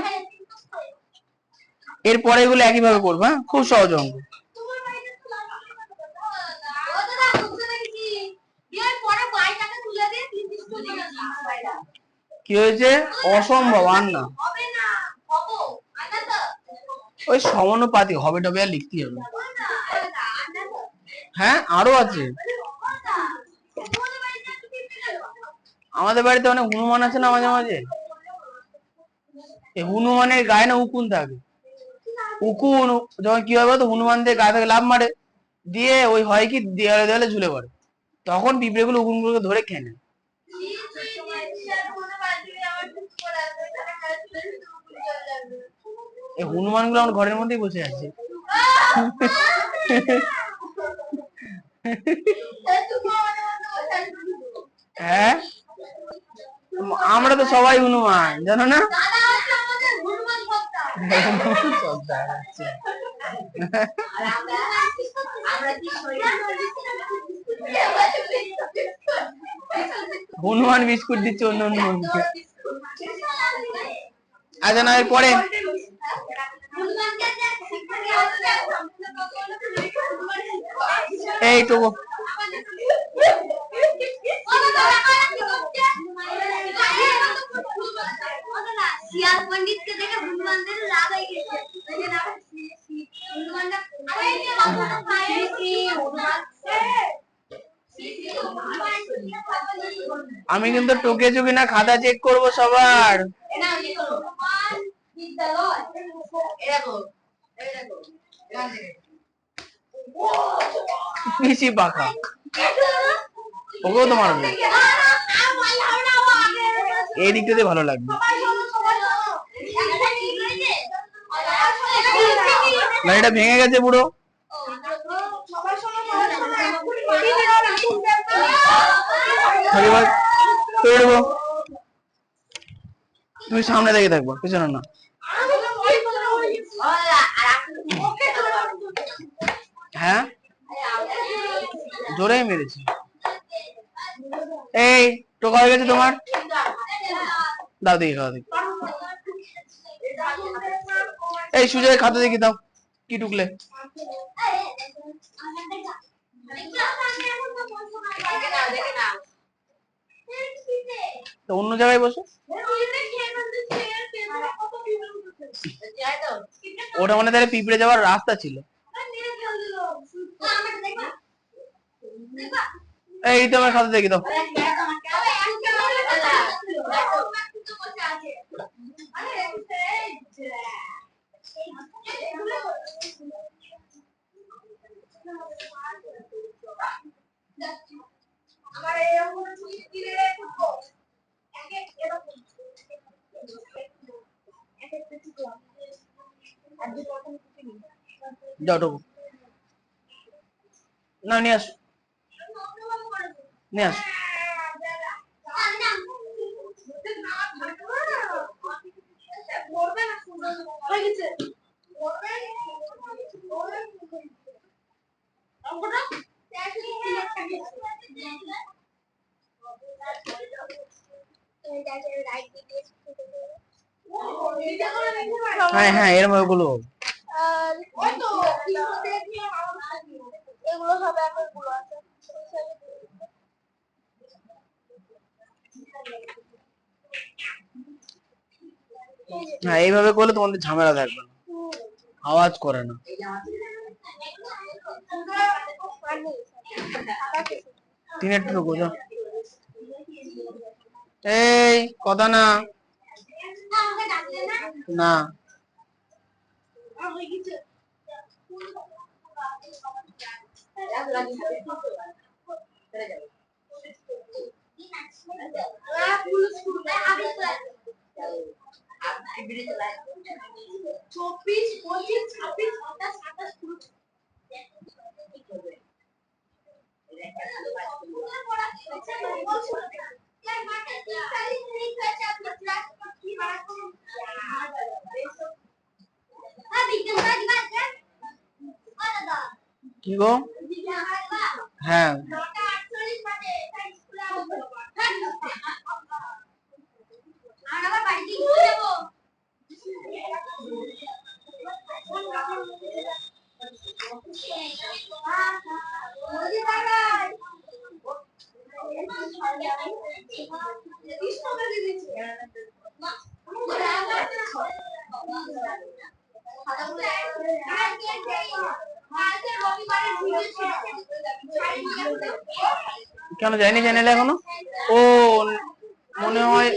এরপরে এগুলো একইভাবে করবো, হ্যাঁ খুব সহজ অঙ্ক। কি হয়েছে, অসম্ভব, আর না ওই সমানুপাতিক হবে, টবে আর লিখতে হবে। হ্যাঁ আরো আছে, আমাদের বাড়িতে অনেক হনুমান আছে না, মাঝে মাঝে এই হনুমানের গায়ে না উকুন থাকে, উকুন যখন কি হয় বলতো, হনুমানদের গায়ে থেকে লাফ মারে, দিয়ে ওই হয় কি দেয়ালে দেয়ালে ঝুলে পড়ে, তখন পিঁপড়ে গুলো উকুন গুলোকে ধরে খেয়ে নেয়। এই হনুমান গুলো আমার ঘরের মধ্যেই বসে আছে। হ্যাঁ আমরা তো সবাই হনুমান, জানো না? হনুমান বিস্কুট দিচ্ছে অন্য অন্য মানুষকে। আচ্ছা না পরে এইটুকু আমি কিন্তু টোকেছো কিনা খাতা চেক করবো সবার। পিসি পাখা ওকেও তো মারবে, এই দিকটাতে ভালো লাগবে না, এটা ভেঙে গেছে পুরো। তুমি সামনে দেখে থাকবো, পিছনে না। হ্যাঁ জোরেই মেরেছি। এই টোকা হয়ে গেছে তোমার, দাও দেখি খাওয়া দেখি। এই সুজয় খাতা দেখি দাও কি টুকলে। তো অন্য জায়গায় বসো, ওটা মানে তাহলে পিঁপড়ে যাওয়ার রাস্তা ছিল। এই তো আমার খাতা দেখি দাও। যাও ঢোকো না, নিয়ে আসো নিয়ে আসো। হ্যাঁ হ্যাঁ এরকম ওগুলো হ্যাঁ এইভাবে করলে তোমাদের ঝামেলা থাকবে না, আওয়াজ করে না। তিনের টুকু যাও। এই কথা না না কি গো? হ্যাঁ কেন যায়নি চ্যানেলে এখনো? ও মনে হয়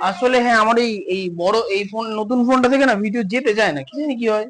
আসলে হ্যাঁ আমার এই বড় এই ফোন নতুন ফোনটা থেকে না ভিডিও যেতে যায় না, কি জানি কি হয়।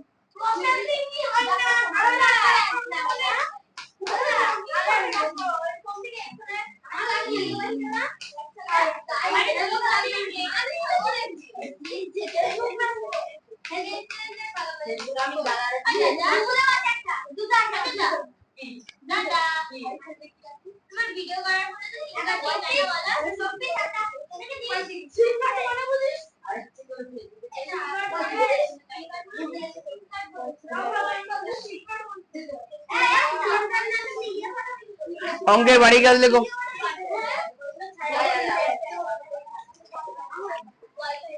অঙ্কের বাড়ি কাজ লেখো।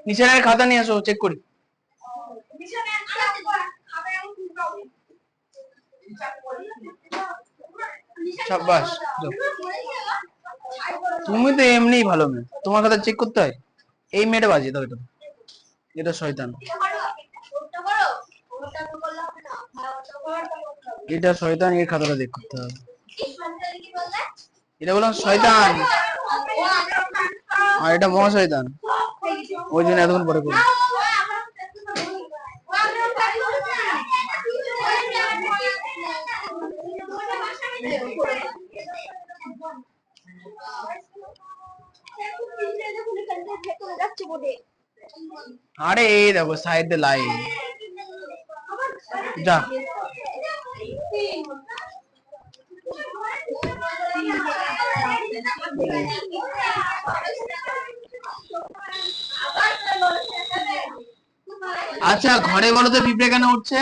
নিশানের খাতা নিয়ে আসো, চেক করি। সাব্বাস, তুমি তো এমনিই ভালো মেয়ে, তোমার খাতা চেক করতে হয়? এই মেয়েটা বাজে দাও, এটা শয়তান, এটা শয়তান, এর খাতাটা চেক করতে হবে। এটা বললাম শয়তান, আর এটা মহা শয়তান, ওই জন্য এতক্ষণ পরে করি। আরে এই দেখো সাইডে লাইন, যা। আচ্ছা ঘরে বলো তো পিঁপড়ে কেন উঠছে?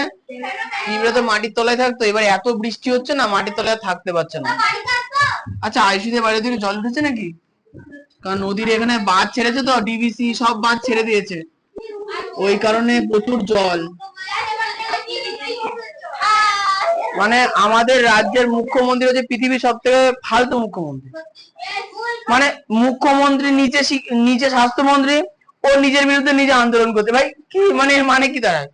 পিঁপড়ে তো মাটির তলায় থাকতো, এবার এত বৃষ্টি হচ্ছে না, মাটির তলায় থাকতে পারছে না। আচ্ছা আয়ুষীদের বাড়ির দিকে জল উঠেছে নাকি? কারণ নদীর এখানে বাঁধ ছেড়েছে তো, ডিবিসি সব বাঁধ ছেড়ে দিয়েছে, ওই কারণে প্রচুর জল। মানে আমাদের রাজ্যের মুখ্যমন্ত্রী হচ্ছে পৃথিবীর সব থেকে ফালতু মুখ্যমন্ত্রী। মানে মুখ্যমন্ত্রী নিচে নিচে স্বাস্থ্যমন্ত্রী, ও নিজের বিরুদ্ধে নিজে আন্দোলন করতে, ভাই কি মানে কি দাঁড়ায়?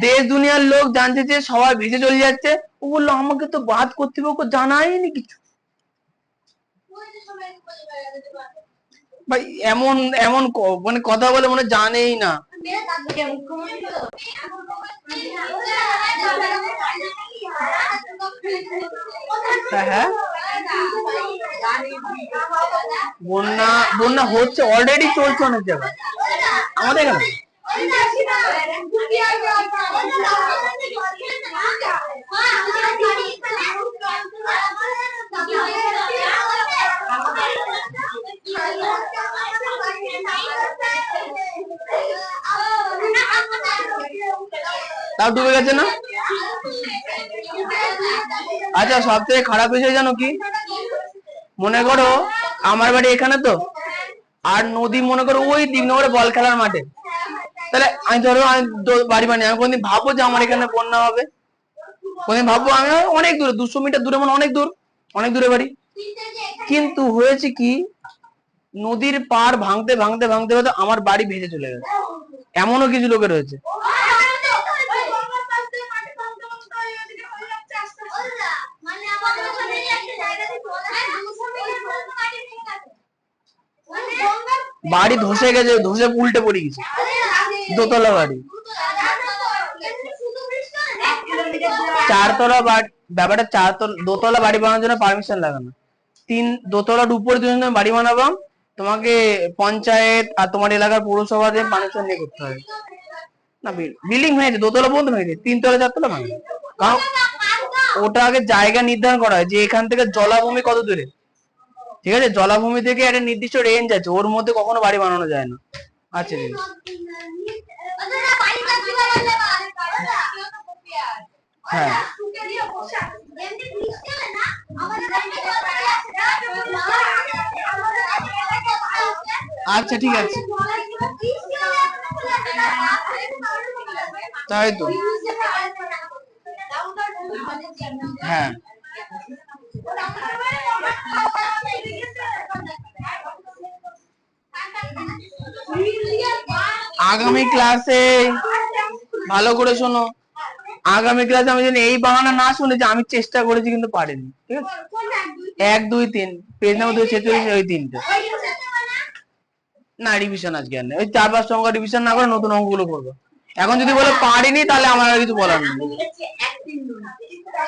দেশ দুনিয়ার লোক জানছে যে সবাই ভেসে চলে যাচ্ছে, ও বললো আমাকে তো বাদ কর্তৃপক্ষ জানায়নি কিছু। ভাই এমন এমন মানে কথা বলে মনে জানেই না। হ্যাঁ বন্যা বন্যা হচ্ছে, অলরেডি চলছে অনেক জায়গায় আমাদের এখানে। তাও ডুবে গেছে না? আচ্ছা সব থেকে খারাপ বিষয় জানো কি? মনে করো আমার বাড়ি এখানে তো, আর নদী মনে করো ওই দিকনগরে বল খেলার মাঠে, তাহলে আমি ধরো আমি বাড়ি বানিয়ে আমি কোনদিন ভাববো যে আমার এখানে বন্যা হবে? কোনদিন ভাববো? আমি অনেক দূরে, 200 মিটার দূরে, মানে অনেক দূর, অনেক দূরে বাড়ি। কিন্তু হয়েছে কি, নদীর পার ভাঙতে ভাঙতে ভাঙতে ভাঙতে আমার বাড়ি ভেসে চলে গেছে, এমনও কিছু লোকের হয়েছে। বাড়ি ধসে গেছে, ধসে উল্টে পড়ে গেছে, দোতলা বাড়ি, 4 তলা বাড়ি। ব্যাপারটা 4 তলা, দোতলা বাড়ি বানানোর জন্য পারমিশন লাগে না, 3 দোতলার উপরে তুমি বাড়ি বানাবো, তোমাকে পঞ্চায়েত আর তোমার এলাকার পৌরসভা দিয়ে পারমিশন নিয়ে করতে হবে। না বিল্ডিং হয়েছে, দোতলা পর্যন্ত হয়েছে, 3 তলা 4 তলা মানে, কারণ ওটা আগে জায়গা নির্ধারণ করা হয় যে এখান থেকে জলাভূমি কত দূরে, ঠিক আছে? জলাভূমি থেকে একটা নির্দিষ্ট রেঞ্জ আছে, ওর মধ্যে কখনো বাড়ি বানানো যায় না। আচ্ছা ঠিক আছে, হ্যাঁ আচ্ছা ঠিক আছে, তাই তো, হ্যাঁ আগামী ক্লাসে ভালো করে শোনো, আগামী ক্লাসে আমি যদি এই বাহানা না শুনেছি, আমি চেষ্টা করেছি কিন্তু পারিনি, ঠিক আছে? 1 2 3 পেজ নাম্বার 246, ওই 3টে না রিভিশন আজকে আর নেই, ওই 4-5 অঙ্ক রিভিশন না করে নতুন অঙ্কগুলো করবো। এখন যদি বলে পারিনি তাহলে আমার আর কিছু বলার নেই,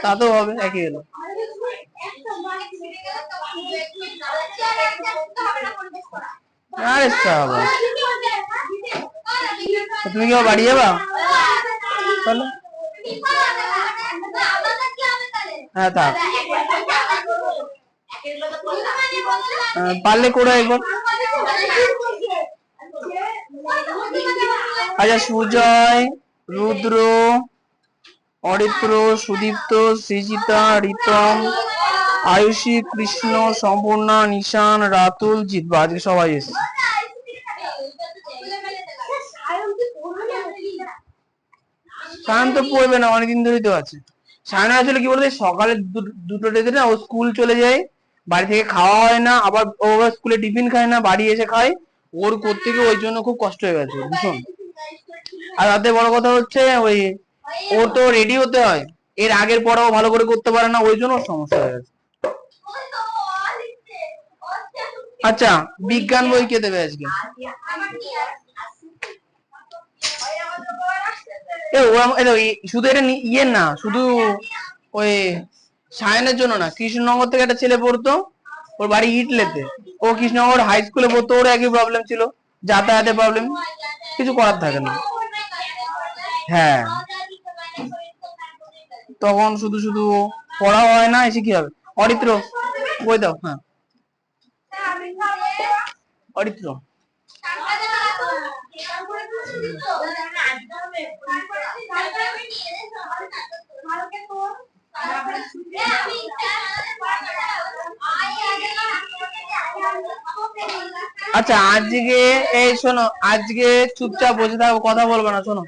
তা তো হবে, একই হলো। আরে সাবাস, তুমি কি বাড়ি যাবা? তাহলে হ্যাঁ থাক, পারলে করে একবার। আচ্ছা সুজয়, রুদ্র, অরিত্র, সুদীপ্ত, সৃজিতা, রিতম, আয়ুষী, কৃষ্ণ, সম্পূর্ণা, নিশান, রাতুল, জিতবা, আজকে সবাই এসছে। সায়ন তো পড়বে না, অনেকদিন ধরেই তো আছে। সায়ন আসলে কি বলতো, সকালে দুটো ডেতে না ও স্কুল চলে যায়, বাড়ি থেকে খাওয়া হয় না, আবার ও স্কুলে টিফিন খায় না, বাড়ি এসে খায়। ওর করতে গিয়ে ওই জন্য খুব কষ্ট হয়ে গেছে ভীষণ। আর তাতে বড় কথা হচ্ছে ওই, ও তো রেডি হতে হয়, এর আগের পড়াও ভালো করে করতে পারে না, ওই জন্য ওর সমস্যা হয়ে গেছে। আচ্ছা, বিজ্ঞান বই কে দেবে আজকে? শুধু এটা ইয়ে না, শুধু ওই সায়নের জন্য না, কৃষ্ণনগর থেকে একটা ছেলে পড়তো, ওর বাড়ি ইটলেতে, ও কৃষ্ণনগর হাই স্কুলে পড়তো, ওর একই প্রবলেম ছিল, যাতায়াতের প্রবলেম, কিছু করার থাকে না। হ্যাঁ, তখন শুধু শুধু পড়া হয় না, এসে কি হবে। অরিত্র, বই দাও। হ্যাঁ, অরিত্র। আচ্ছা আজকে, এই শোনো, আজকে চুপচাপ বসে থাকো, কথা বলবো না। শোনো,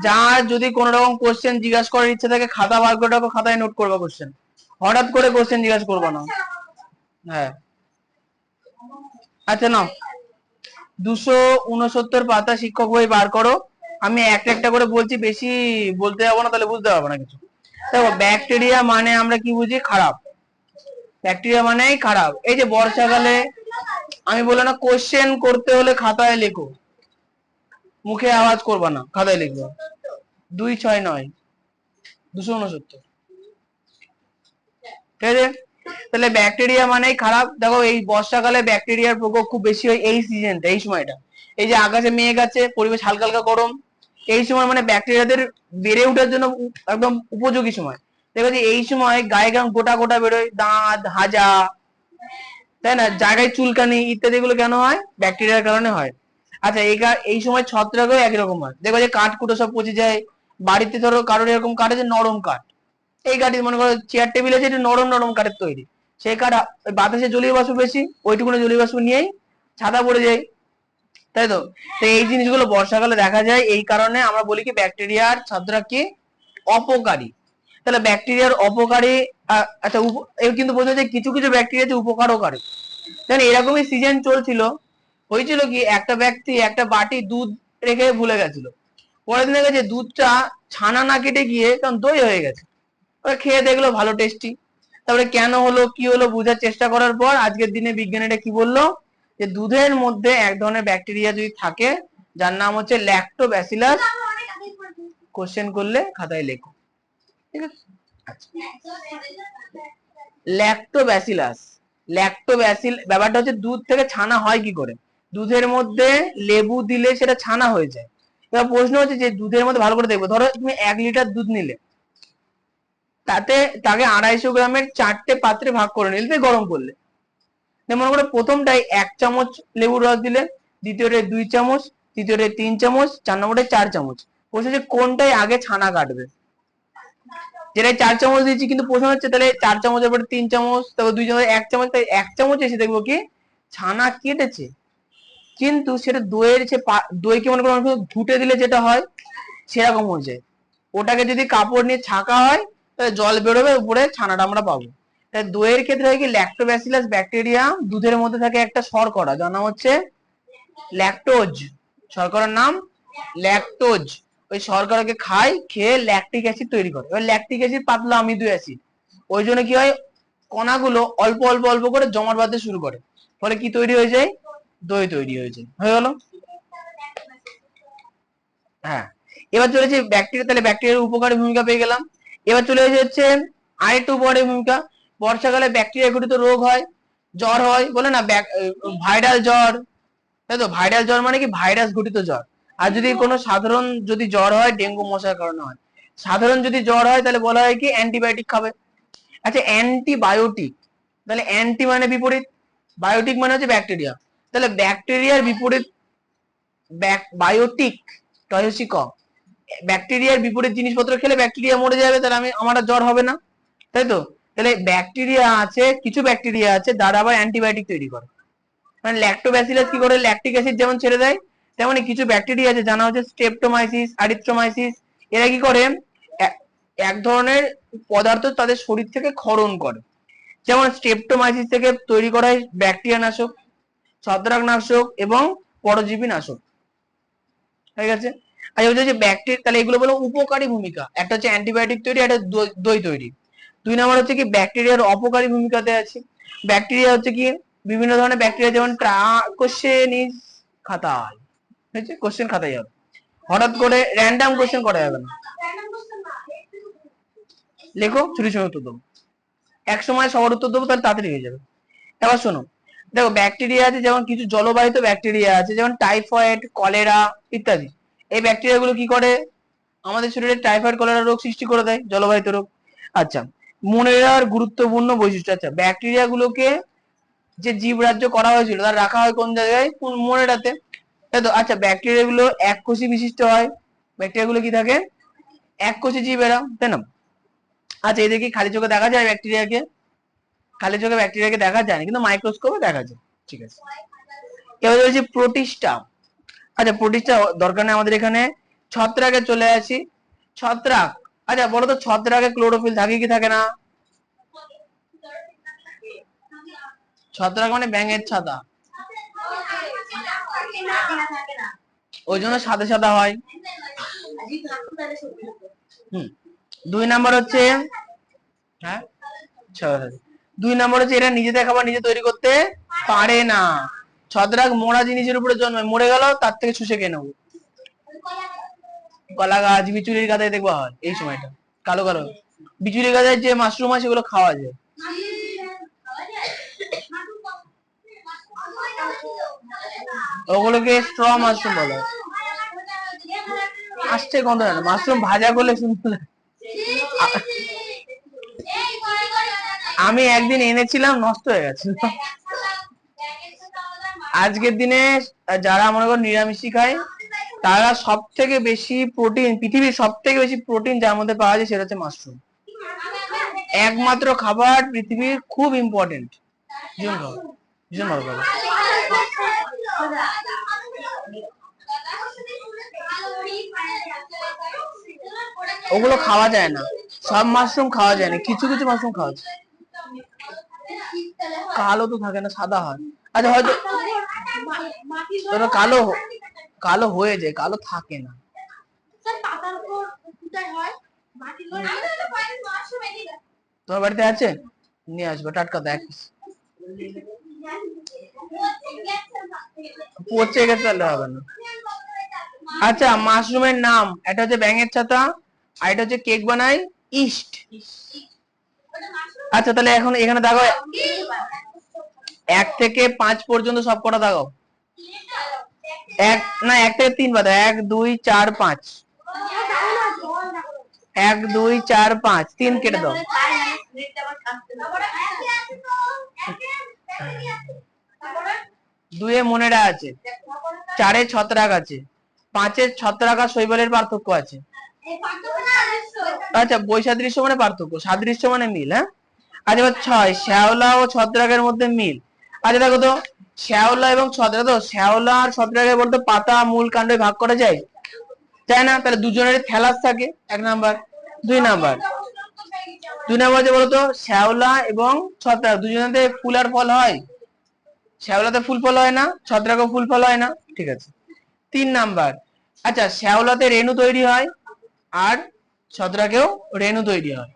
যার যদি কোন রকম কোশ্চেন জিজ্ঞাসা করার ইচ্ছে থাকে, খাতা বার করে রাখো, খাতায় নোট করবা কোশ্চেন, হঠাৎ করে কোশ্চেন জিজ্ঞাসা করবা না। হ্যাঁ, আচ্ছা নাও, 269 পাতা শিক্ষক বই বার করো। আমি একটা একটা করে বলছি, বেশি বলতে যাবো না, তাহলে বুঝতে পারবো না কিছু। দেখো, ব্যাকটেরিয়া মানে আমরা কি বুঝি? খারাপ। ব্যাকটেরিয়া মানেই খারাপ। এই যে বর্ষাকালে, আমি বললাম না, কোশ্চেন করতে হলে খাতায় লেখো, মুখে আওয়াজ করবা না, খাতায় লিখবো। 269, 269, ঠিক আছে? তাহলে ব্যাকটেরিয়া মানেই খারাপ। দেখো, এই বর্ষাকালে ব্যাকটেরিয়ার প্রকোপ খুব বেশি হয়, এই সিজনটা, এই সময়টা। এই যে আকাশে মেঘ আছে, পরিবেশ হালকা হালকা গরম, এই সময় মানে ব্যাকটেরিয়াদের বেড়ে ওঠার জন্য একদম উপযোগী সময়। দেখো যে এই সময় গায়ে কেমন গোটা গোটা বেরোয়, দাঁত, হাজা, তাই না, জায়গায় চুলকানি ইত্যাদি, গুলো কেন হয়? ব্যাকটেরিয়ার কারণে হয়। আচ্ছা, এই সময় ছত্রাকও একই রকম হয়। দেখো যে কাঠ কুটো সব পচে যায়। বাড়িতে ধরো কারোর এরকম কাঠ আছে, নরম কাঠ, এই কাঠ মনে করো চেয়ার টেবিল আছে, এটা নরম নরম কাঠের তৈরি, সেই কাঠ বাতাসে জলীয় বাষ্প বেশি, ওইটুকুনি জলীয় বাষ্প নিয়েই ছাতা পড়ে যায়, তাই তো? তো এই জিনিসগুলো বর্ষাকালে দেখা যায়, এই কারণে আমরা বলি কি ব্যাকটেরিয়ার ছত্রাক কি অপকারী। তাহলে ব্যাকটেরিয়ার অপকারী, আচ্ছা, কিন্তু বোঝা যায় কিছু কিছু ব্যাকটেরিয়া উপকারও করে। জানি এরকমই সিজন চলছিল, হয়েছিল কি, একটা ব্যক্তি একটা বাটি দুধ রেখে ভুলে গেছিল, পরের দিন দেখেছে দুধটা ছানা না কেটে গিয়ে কারণ দই হয়ে গেছে। ওরা খেয়ে দেখলো ভালো টেস্টি। তারপরে কেন হলো কি হলো বোঝার চেষ্টা করার পর আজকের দিনে বিজ্ঞানীরা কি বললো, যে দুধের মধ্যে এক ধরনের ব্যাকটেরিয়া যদি থাকে, যার নাম হচ্ছে ল্যাক্টোব্যাসিলাস, কোশ্চেন করলে খাতায় লেখো, ঠিক আছে? ল্যাক্টোব্যাসিলাস, ব্যাপারটা হচ্ছে দুধ থেকে ছানা হয় কি করে। দুধের মধ্যে লেবু দিলে সেটা ছানা হয়ে যায়। এবার প্রশ্ন হচ্ছে যে দুধের মধ্যে ভালো করে দেখবো, ধরো তুমি 1 লিটার দুধ নিলে, তাকে 250 গ্রামের 4টে পাত্রে ভাগ করে নিলে গরম করলে, মনে করো প্রথমটাই 1 চামচ লেবুর রস দিলে, দ্বিতীয়টায় 2 চামচ, তৃতীয়টায় 3 চামচ, 4 নম্বরটায় 4 চামচ। প্রশ্ন হচ্ছে কোনটাই আগে ছানা কাটবে। যেটা 4 চামচ দিয়েছি, কিন্তু প্রশ্ন হচ্ছে তাহলে 4 চামচের পরে 3 চামচ, তারপর 2 চামচ, 1 চামচ, তাই 1 চামচ এসে দেখবো কি ছানা কেটেছে। কিন্তু সেটা দইয়ের দইকে মনে করো ঘুটে দিলে যেটা হয় সেরকম হয়ে যায়। ওটাকে যদি কাপড় নিয়ে ছাকা হয়, তাহলে জল বেরোবে, উপরে ছানাটা আমরা পাবো। তাই দইয়ের ক্ষেত্রে হয় কি, ল্যাক্টোব্যাসিলাস ব্যাকটেরিয়া দুধের মধ্যে থাকে একটা শর্করা, যার নাম হচ্ছে ল্যাকটোজ। শর্করার নাম ল্যাকটোজ। ওই শর্করাকে খায়, খেয়ে ল্যাকটিক অ্যাসিড তৈরি করে। এবার ল্যাকটিক অ্যাসিড পাতলা অ্যামিনো অ্যাসিড, ওই জন্য কি হয়, কণাগুলো অল্প অল্প অল্প করে জমাট বাঁধতে শুরু করে, ফলে কি তৈরি হয়ে যায়? দই তৈরি হয়ে যায়। হয়ে গেল? হ্যাঁ, এবার চলেছে ব্যাকটেরিয়া, তাহলে ব্যাকটেরিয়ার উপকারী ভূমিকা পেয়ে গেলাম। এবার চলে হচ্ছে আরেকটু উপকারী ভূমিকা। বর্ষাকালে ব্যাকটেরিয়া ঘটিত রোগ হয়, জ্বর হয়, বলে না ভাইরাল জ্বর, তাই তো? ভাইরাল জ্বর মানে কি, ভাইরাস ঘটিত জ্বর। আর যদি কোনো সাধারণ যদি জ্বর হয়, ডেঙ্গু মশার কারণে হয়। সাধারণ যদি জ্বর হয়, তাহলে বলা হয় কি অ্যান্টিবায়োটিক খাবে। আচ্ছা, অ্যান্টিবায়োটিক, তাহলে অ্যান্টি মানে বিপরীত, বায়োটিক মানে হচ্ছে ব্যাকটেরিয়া, তাহলে ব্যাকটেরিয়ার বিপরীত বায়োটিক, টয়সিক, ব্যাকটেরিয়ার বিপরীত জিনিসপত্র খেলে ব্যাকটেরিয়া মরে যাবে, তাহলে আমার আর জ্বর হবে না, তাই তো? তাহলে ব্যাকটেরিয়া আছে, কিছু ব্যাকটেরিয়া আছে যারা আবার অ্যান্টিবায়োটিক তৈরি করে। মানে ল্যাক্টোব্যাসিলাস কি করে ল্যাকটিক অ্যাসিড যেমন ছেড়ে দেয়, তেমনি কিছু ব্যাকটেরিয়া আছে জানা হচ্ছে স্ট্রেপ্টোমাইসিস, আরিথ্রোমাইসিস, এরা কি করে, এক ধরনের পদার্থ তাদের শরীর থেকে ক্ষরণ করে। যেমন স্ট্রেপ্টোমাইসিস থেকে তৈরি করা হয় ব্যাকটেরিয়া নাশক, ছত্রাকনাশক এবং পরজীবী নাশক। ঠিক আছে। আর হচ্ছে ব্যাকটেরিয়া, তাহলে এগুলো বলো উপকারী ভূমিকা। একটা হচ্ছে অ্যান্টিবায়োটিক তৈরি, একটা দই তৈরি। 2 নম্বর হচ্ছে কি ব্যাকটেরিয়ার অপকারী ভূমিকাতে আছে। ব্যাকটেরিয়া হচ্ছে কি বিভিন্ন ধরনের ব্যাকটেরিয়া, যেমন কোশ্চেন ইজ খাতায়, হচ্ছে কোশ্চেন খাতায় হবে, হঠাৎ করে র্যান্ডম কোশ্চেন করা যাবে না। লেখো, ছুটি সময় উত্তর দেবো, এক সময় সবার উত্তর দেবো, তাহলে তাড়াতাড়ি হয়ে যাবে। এবার শোনো, দেখো ব্যাকটেরিয়া আছে, যেমন কিছু জলবাহিত ব্যাকটেরিয়া আছে, যেমন টাইফয়েড, কলেরা ইত্যাদি। এই ব্যাকটেরিয়া গুলো কি করে, আমাদের শরীরে টাইফয়েড কলেরা রোগ সৃষ্টি করে দেয়, জলবাহিত রোগ। আচ্ছা, মনে রাখার গুরুত্বপূর্ণ বৈশিষ্ট্য। আচ্ছা, ব্যাকটেরিয়া গুলোকে যে জীবরাজ্য করা হয়েছিল তার রাখা হয় কোন জায়গায়, মনেরাতে, তাই তো। আচ্ছা, ব্যাকটেরিয়া গুলো এককোষী বিশিষ্ট হয়। ব্যাকটেরিয়া গুলো কি থাকে, এককোষী জীব এরা, তাই না। আচ্ছা, এদের কি খালি চোখে দেখা যায় ব্যাকটেরিয়াকে? খালি চোখে ব্যাকটেরিয়াকে দেখা যায় না, কিন্তু মাইক্রোস্কোপে দেখা যায়। ঠিক আছে। এবার হচ্ছে প্রোটিস্টা। আচ্ছা, প্রোটিস্টা দরকার নেই আমাদের এখানে। ছত্রাকে চলে আসি। ছত্রাক, আচ্ছা বলো তো, ছত্রাকে ক্লোরোফিল থাকে কি থাকে না? ছত্রাক মানে ব্যাঙের ছাতা, ওই জন্য সাদা সাদা হয়। 2 নম্বর হচ্ছে, হ্যাঁ 2 নম্বর হচ্ছে এরা নিজেদের খাবার নিজে তৈরি করতে পারে না। ছত্রাক মরা জিনিসের উপরে জন্মায়, মরে গেল তার থেকে শুষে খেয়ে নেবো। কলা গাছ, বিচুলির গাদায় দেখবা হয় এই সময়টা, কালো কালো বিচুলির গাদায় যে মাশরুম হয় সেগুলো খাওয়া যায়। ওগুলোকে স্ট্র মাশরুম বলে। আসছে গন্ধ না, মাশরুম ভাজা করলে শুনতে লাগে। আমি একদিন এনেছিলাম, নষ্ট হয়ে গেছে। আজকের দিনে যারা মনে করো নিরামিষই খায়, তারা সব থেকে বেশি প্রোটিন, পৃথিবীর সব থেকে বেশি প্রোটিন যার মধ্যে পাওয়া যায় সেটা হচ্ছে মাশরুম। একমাত্র খাবার পৃথিবীর, খুব ইম্পর্টেন্ট, ভীষণ ভালো, ভীষণ ভালো খাবার। ওগুলো খাওয়া যায় না, সব মাশরুম খাওয়া যায় না, কিছু কিছু মাশরুম খাওয়া যায়। কালো তো থাকে না, সাদা হয়। আচ্ছা, হয়তো কালো, কালো হয়ে যায়, কালো থাকে না। তোমার বাড়িতে আছে, নিয়ে আসবো, টাটকা দেখ। পচে গেছে তাহলে হবে না। আচ্ছা, মাশরুমের নাম, এটা হচ্ছে ব্যাঙের ছাতা, আর এটা হচ্ছে কেক বানাই ইস্ট। আচ্ছা, তাহলে এখন এখানে দেখো 1 থেকে 5 পর্যন্ত সব কটা দাগাও। না, 1 থেকে 3 বাদে, 1 2 4 5, 1 2 4 5, 3 কেটে দাও। 2 এ মনেরা আছে, 4 এ ছত্রাক আছে, 5 এ ছত্রাক আর শৈবালের পার্থক্য আছে। আচ্ছা, বৈসাদৃশ্য মানে পার্থক্য, সাদৃশ্য মানে মিল। হ্যাঁ, আচ্ছা, এবার 6 শ্যাওলা ও ছত্রাকের মধ্যে মিল। আচ্ছা দেখো তো, শ্যাওলা এবং ছত্রাক, তো শ্যাওলা আর ছত্রাকে বলতে পাতা, মূল, কাণ্ড ভাগ করা যায়, যায় না। তাহলে দুজনের থ্যালাস থাকে, 1 নাম্বার। 2 নাম্বার, 2 নাম্বার যে বলতো, শ্যাওলা এবং ছত্রাক দুজনেতে ফুল আর ফল হয়? শ্যাওলাতে ফুল ফল হয় না, ছত্রাকও ফুল ফল হয় না। ঠিক আছে। 3 নাম্বার, আচ্ছা শ্যাওলাতে রেণু তৈরি হয়, আর ছত্রাকেও রেণু তৈরি হয়।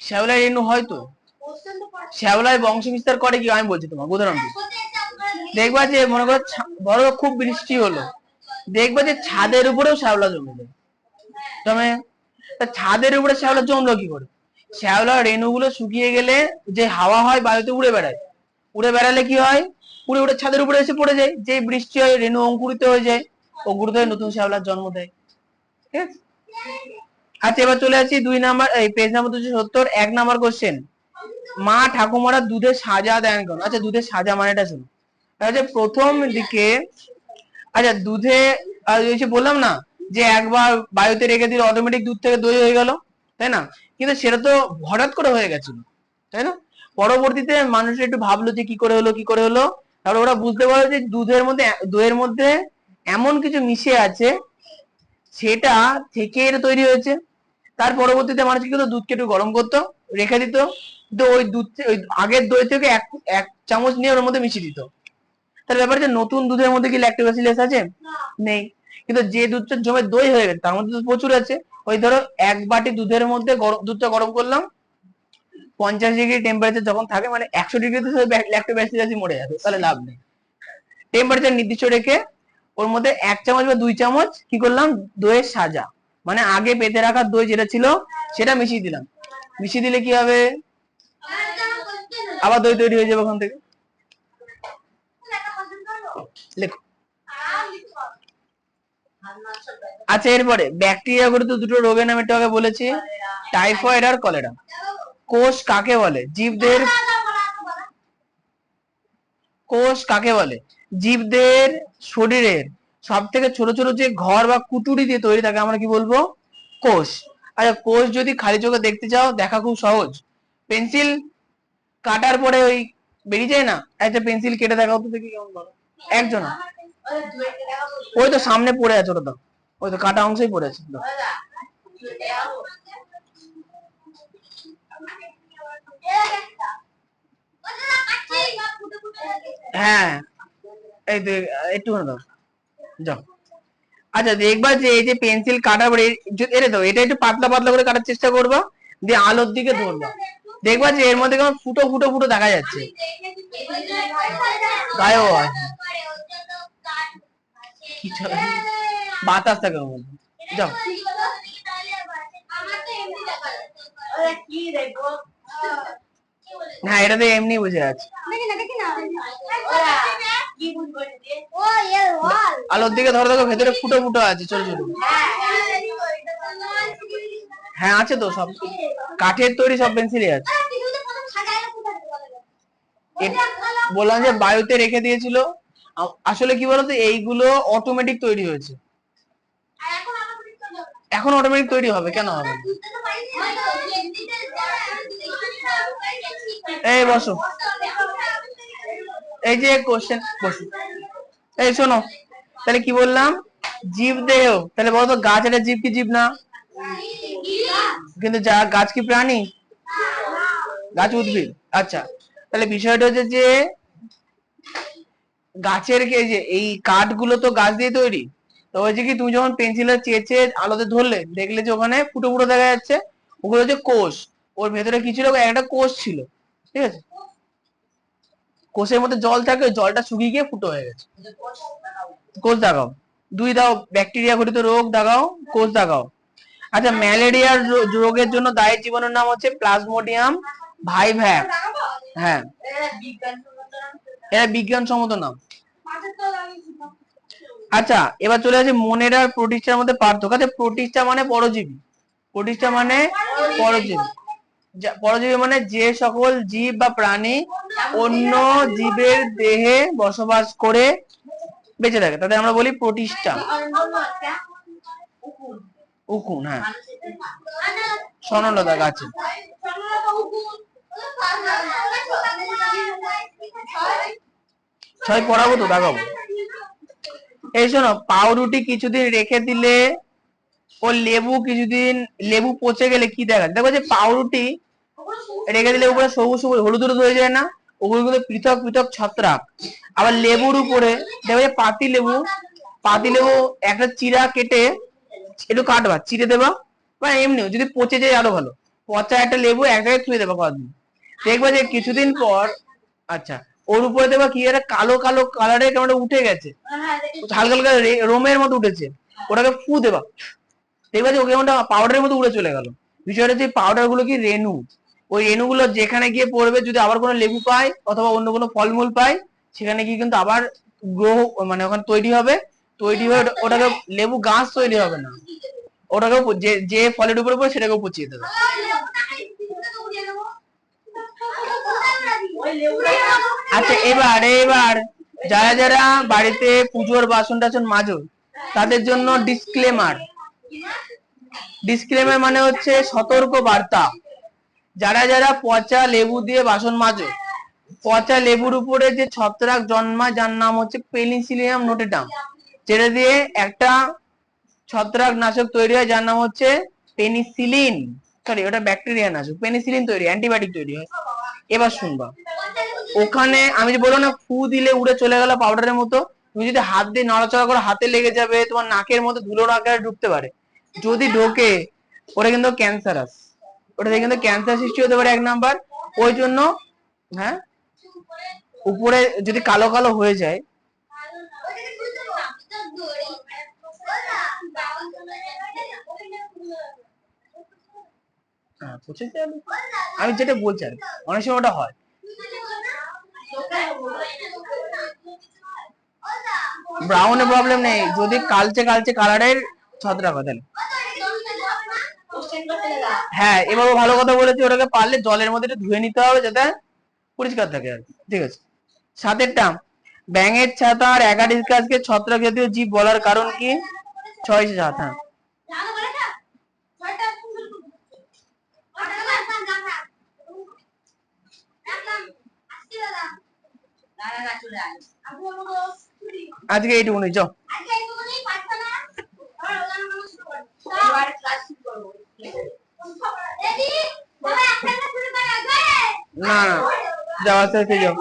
শ্যাওলায় রেণু হয় তো, শ্যাওলায় বংশ বিস্তার করে কি, আমি বলছি তোমাকে উদাহরণ দিই। দেখবা যে মনে করো বড় খুব বৃষ্টি হলো, দেখবা যে ছাদের উপরেও শ্যাওলা জমে যায়। তবে ছাদের উপরে শ্যাওলা জমলো কি করে? শ্যাওলা রেণুগুলো শুকিয়ে গেলে যে হাওয়া হয়, বায়ুতে উড়ে বেড়ায়, উড়ে বেড়ালে কি হয়, উড়ে উড়ে ছাদের উপরে এসে পড়ে যায়, যে বৃষ্টি হয় রেণু অঙ্কুরিত হয়ে যায়, অঙ্কুরিত হয়ে নতুন শ্যাওলার জন্ম দেয়। ঠিক আছে। আচ্ছা, এবার চলে আসি 2 নাম্বার, এই পেজ নাম্বার 270, 1 নাম্বার কোশ্চেন, মা ঠাকুমারা দুধে সাজা দেন কেন? আচ্ছা, দুধে সাজা মানেটা শুনো। আচ্ছা, প্রথম দিকে, আচ্ছা দুধে বললাম না যে একবার বায়ুতে রেখে দিলে অটোমেটিক দুধ থেকে দই হয়ে গেল, তাই না? কিন্তু সেটা তো হঠাৎ করে হয়ে গেছিল, তাই না? পরবর্তীতে মানুষ একটু ভাবলো যে কি করে হলো, তারপরে ওরা বুঝতে পারলো যে দইয়ের মধ্যে এমন কিছু মিশে আছে সেটা থেকে এটা তৈরি হয়েছে। তার পরবর্তীতে মানুষ কি করতো, দুধকে একটু গরম করতো, রেখে দিত, তো ওই ওই আগের দই থেকে এক চামচ নিয়ে ওর মধ্যে মিশিয়ে দিত। তার ব্যাপার যে নতুন দুধের মধ্যে কি ল্যাকটোব্যাসিলাস আছে? নেই। কিন্তু যে দুধটা জমে দই হয়ে গেছে তার মধ্যে তো প্রচুর আছে। ওই ধরো 1 বাটি দুধের মধ্যে দুধটা গরম করলাম, 50 ডিগ্রি টেম্পারেচার যখন থাকে, মানে 100 ডিগ্রিতে ল্যাকটোব্যাসিলাস মরে যাবে, তাহলে লাভ নেই। টেম্পারেচার নির্দিষ্ট রেখে ওর মধ্যে 1 চামচ বা 2 চামচ কি করলাম, দইয়ের সাজা, মানে আগে পেতে রাখা দই যেটা ছিল সেটা মিশিয়ে দিলাম। মিশিয়ে দিলে কি হবে, আবার দই তৈরি হয়ে যাবে ওখান থেকে। লেখো। আচ্ছা, এরপরে ব্যাকটেরিয়া গুলো দুটো রোগের নাম একটু আগে বলেছি, টাইফয়েড আর কলেরা। কোষ কাকে বলে? জীবদের কোষ কাকে বলে? জীবদের শরীরের সব থেকে ছোট ছোট যে ঘর বা কুটুরি দিয়ে তৈরি থাকে আমরা কি বলবো? কোষ। আচ্ছা, কোষ যদি খালি চোখে দেখতে চাও, দেখা খুব সহজ। পেন্সিল কাটার পরে ওই বেরিয়ে যায় না, একটা পেন্সিল কেটে দেখাও তো দেখি কেমন বলো একজন। ওই তো সামনে পড়ে আছে, ওটা তো ওই তো কাটা অংশই পড়ে আছে। হ্যাঁ, এই তো একটু দাও, যাও। আচ্ছা, দেখবা যে এই যে পেন্সিল কাটার পরে এটা দাও, এটা একটু পাতলা পাতলা করে কাটার চেষ্টা করবা, দিয়ে আলোর দিকে ধরবা, দেখবা যে এর মধ্যে কেমন ফুটো ফুটো ফুটো দেখা যাচ্ছে, গায়েও আছে কিছু বাতাস থাকে ওর মধ্যে। যাও। হ্যাঁ, এটা তো এমনি বুঝে যাচ্ছে, আলোর দিকে ধরো, দেখো ভেতরে ফুটো ফুটো আছে ছোট ছোট। হ্যাঁ আছে তো, সব কাঠের তৈরি সব পেন্সিলই আছে। বললাম যে বায়ুতে রেখে দিয়েছিল, আসলে কি বলতো এইগুলো অটোমেটিক তৈরি হয়েছে, এখন অটোমেটিক তৈরি হবে, কেন হবে? এই বসো, এই যে কোশ্চেন বসো, এই শোনো, তাহলে কি বললাম, জীব দেহ, তাহলে বলতো গাছ এটা জীব কি জীব না? কিন্তু গাছ কি প্রাণী? গাছ উদ্ভিদ। আচ্ছা, তাহলে বিষয়টা হচ্ছে যে গাছের যে এই কাঠগুলো তো গাছ দিয়ে তৈরি, তো হচ্ছে কি তুমি যখন পেন্সিলের চেয়েছে আলোতে ধরলে, দেখলে যে ওখানে ফুটো ফুটো দেখা যাচ্ছে, ওগুলো হচ্ছে কোষ। ওর ভেতরে কি ছিল, একটা কোষ ছিল, ঠিক আছে? কোষের মধ্যে জল থাকে, জলটা শুকিয়ে গিয়ে ফুটো হয়ে গেছে। কোষ দাগাও, 2 দাও, ব্যাকটেরিয়া ঘটিত রোগ দাগাও, কোষ দাগাও। আচ্ছা, ম্যালেরিয়ার রোগের জন্য দায়ী জীবাণুর নাম হচ্ছে প্লাজমোডিয়াম ভাইভ্যাক্স। হ্যাঁ, এটা বিজ্ঞানসম্মত নাম। আচ্ছা, এবার চলে আসে মনের আর প্রোটিস্টার মধ্যে পার্থক্য। আচ্ছা, প্রোটিস্টা মানে পরজীবী, প্রোটিস্টা মানে পরজীবী, পরজীবী মানে যে সকল জীব বা প্রাণী অন্য জীবের দেহে বসবাস করে বেঁচে থাকে, তাদের আমরা বলি প্রোটিস্টা। উকুন, হ্যাঁ, স্বর্ণলতা গাছে। ছয় পড়াবো তো, দেখাবো। এই শোনো, পাউরুটি কিছুদিন রেখে দিলে ও লেবু পচে গেলে কি দেখা, দেখো যে পাউরুটি রেখে দিলে উপরে সবুজ সবুজ হলুদ হলুদ হয়ে যায় না, ওগুলো কিন্তু পৃথক পৃথক ছত্রাক। আবার লেবুর উপরে দেখো যে পাতি লেবু একটা চিরা কেটে একটু কাটবা, চিড়ে দেবা, বা এমনিও যদি পচে যায় আরো ভালো, পচা একটা লেবু এক জায়গায় থুয়ে দেবা কদিন, দেখবা যে কিছুদিন পর, আচ্ছা, ওর উপরে দেখবা কি একটা কালো কালো কালারের কেমন উঠে গেছে, হালকা হালকা রোমের মতো উঠেছে, ওটাকে ফু দেবা, দেখবা যে ওকে পাউডারের মতো উড়ে চলে গেল। বিষয়টা যে পাউডার গুলো কি রেণু, ওই রেণুগুলো যেখানে গিয়ে পড়বে, যদি আবার কোনো লেবু পায় অথবা অন্য কোনো ফলমূল পায়, সেখানে গিয়ে কিন্তু আবার গ্রো, মানে ওখানে তৈরি হবে, তৈরি হয়ে ওটাকে লেবু গাছ তৈরি হবে না, ওটাকে যে ফলের উপরে পড়ে সেটাকেও পচিয়ে দেবে। আচ্ছা, এবার যারা যারা বাড়িতে পুজোর বাসন টাসন মাজো, তাদের জন্য ডিসক্লেমার মানে হচ্ছে সতর্ক বার্তা। যারা যারা পচা লেবু দিয়ে বাসন মাজো, পচা লেবুর উপরে যে ছত্রাক জন্মায় যার নাম হচ্ছে পেনিসিলিয়াম নোটেটাম, যেটা দিয়ে একটা ছত্রাক নাশক তৈরি হয় যার নাম হচ্ছে পেনিসিলিন, সরি ওটা ব্যাকটেরিয়া নাশক, পেনিসিলিন তৈরি, অ্যান্টিবায়োটিক তৈরি হয়। এবার শুনবা, ওখানে আমি যে বলবো না ফু দিলে উড়ে চলে গেল পাউডারের মতো, তুমি যদি হাত দিয়ে নড়াচড়া করে হাতে লেগে যাবে, তোমার নাকের মধ্যে ধুলোর আকারে ঢুকতে পারে, যদি ঢোকে ওটা কিন্তু ক্যান্সারাস, ওটা থেকে কিন্তু ক্যান্সার সৃষ্টি হতে পারে 1 নাম্বার। ওই জন্য হ্যাঁ, উপরে যদি কালো কালো হয়ে যায়, আমি যেটা বলছি আর অনেক সময় ওটা হয়। ব্রাউনের প্রবলেম নেই, যদি কালচে কালচে কালারের ছত্রাক হয় তাহলে। হ্যাঁ, এবার ভালো কথা বলেছি, ওটাকে পারলে জলের মধ্যে একটু ধুয়ে নিতে হবে যাতে পরিষ্কার থাকে আর কি। ঠিক আছে। সাতের টার্ম, ব্যাঙের ছাতা আর অ্যাগাডিসকাসকে ছত্রাক জাতীয় জীব বলার কারণ কি? 6-7। হ্যাঁ, আজকে এইটুকুনি যাও। না না, যাও আস্তে আস্তে যাও।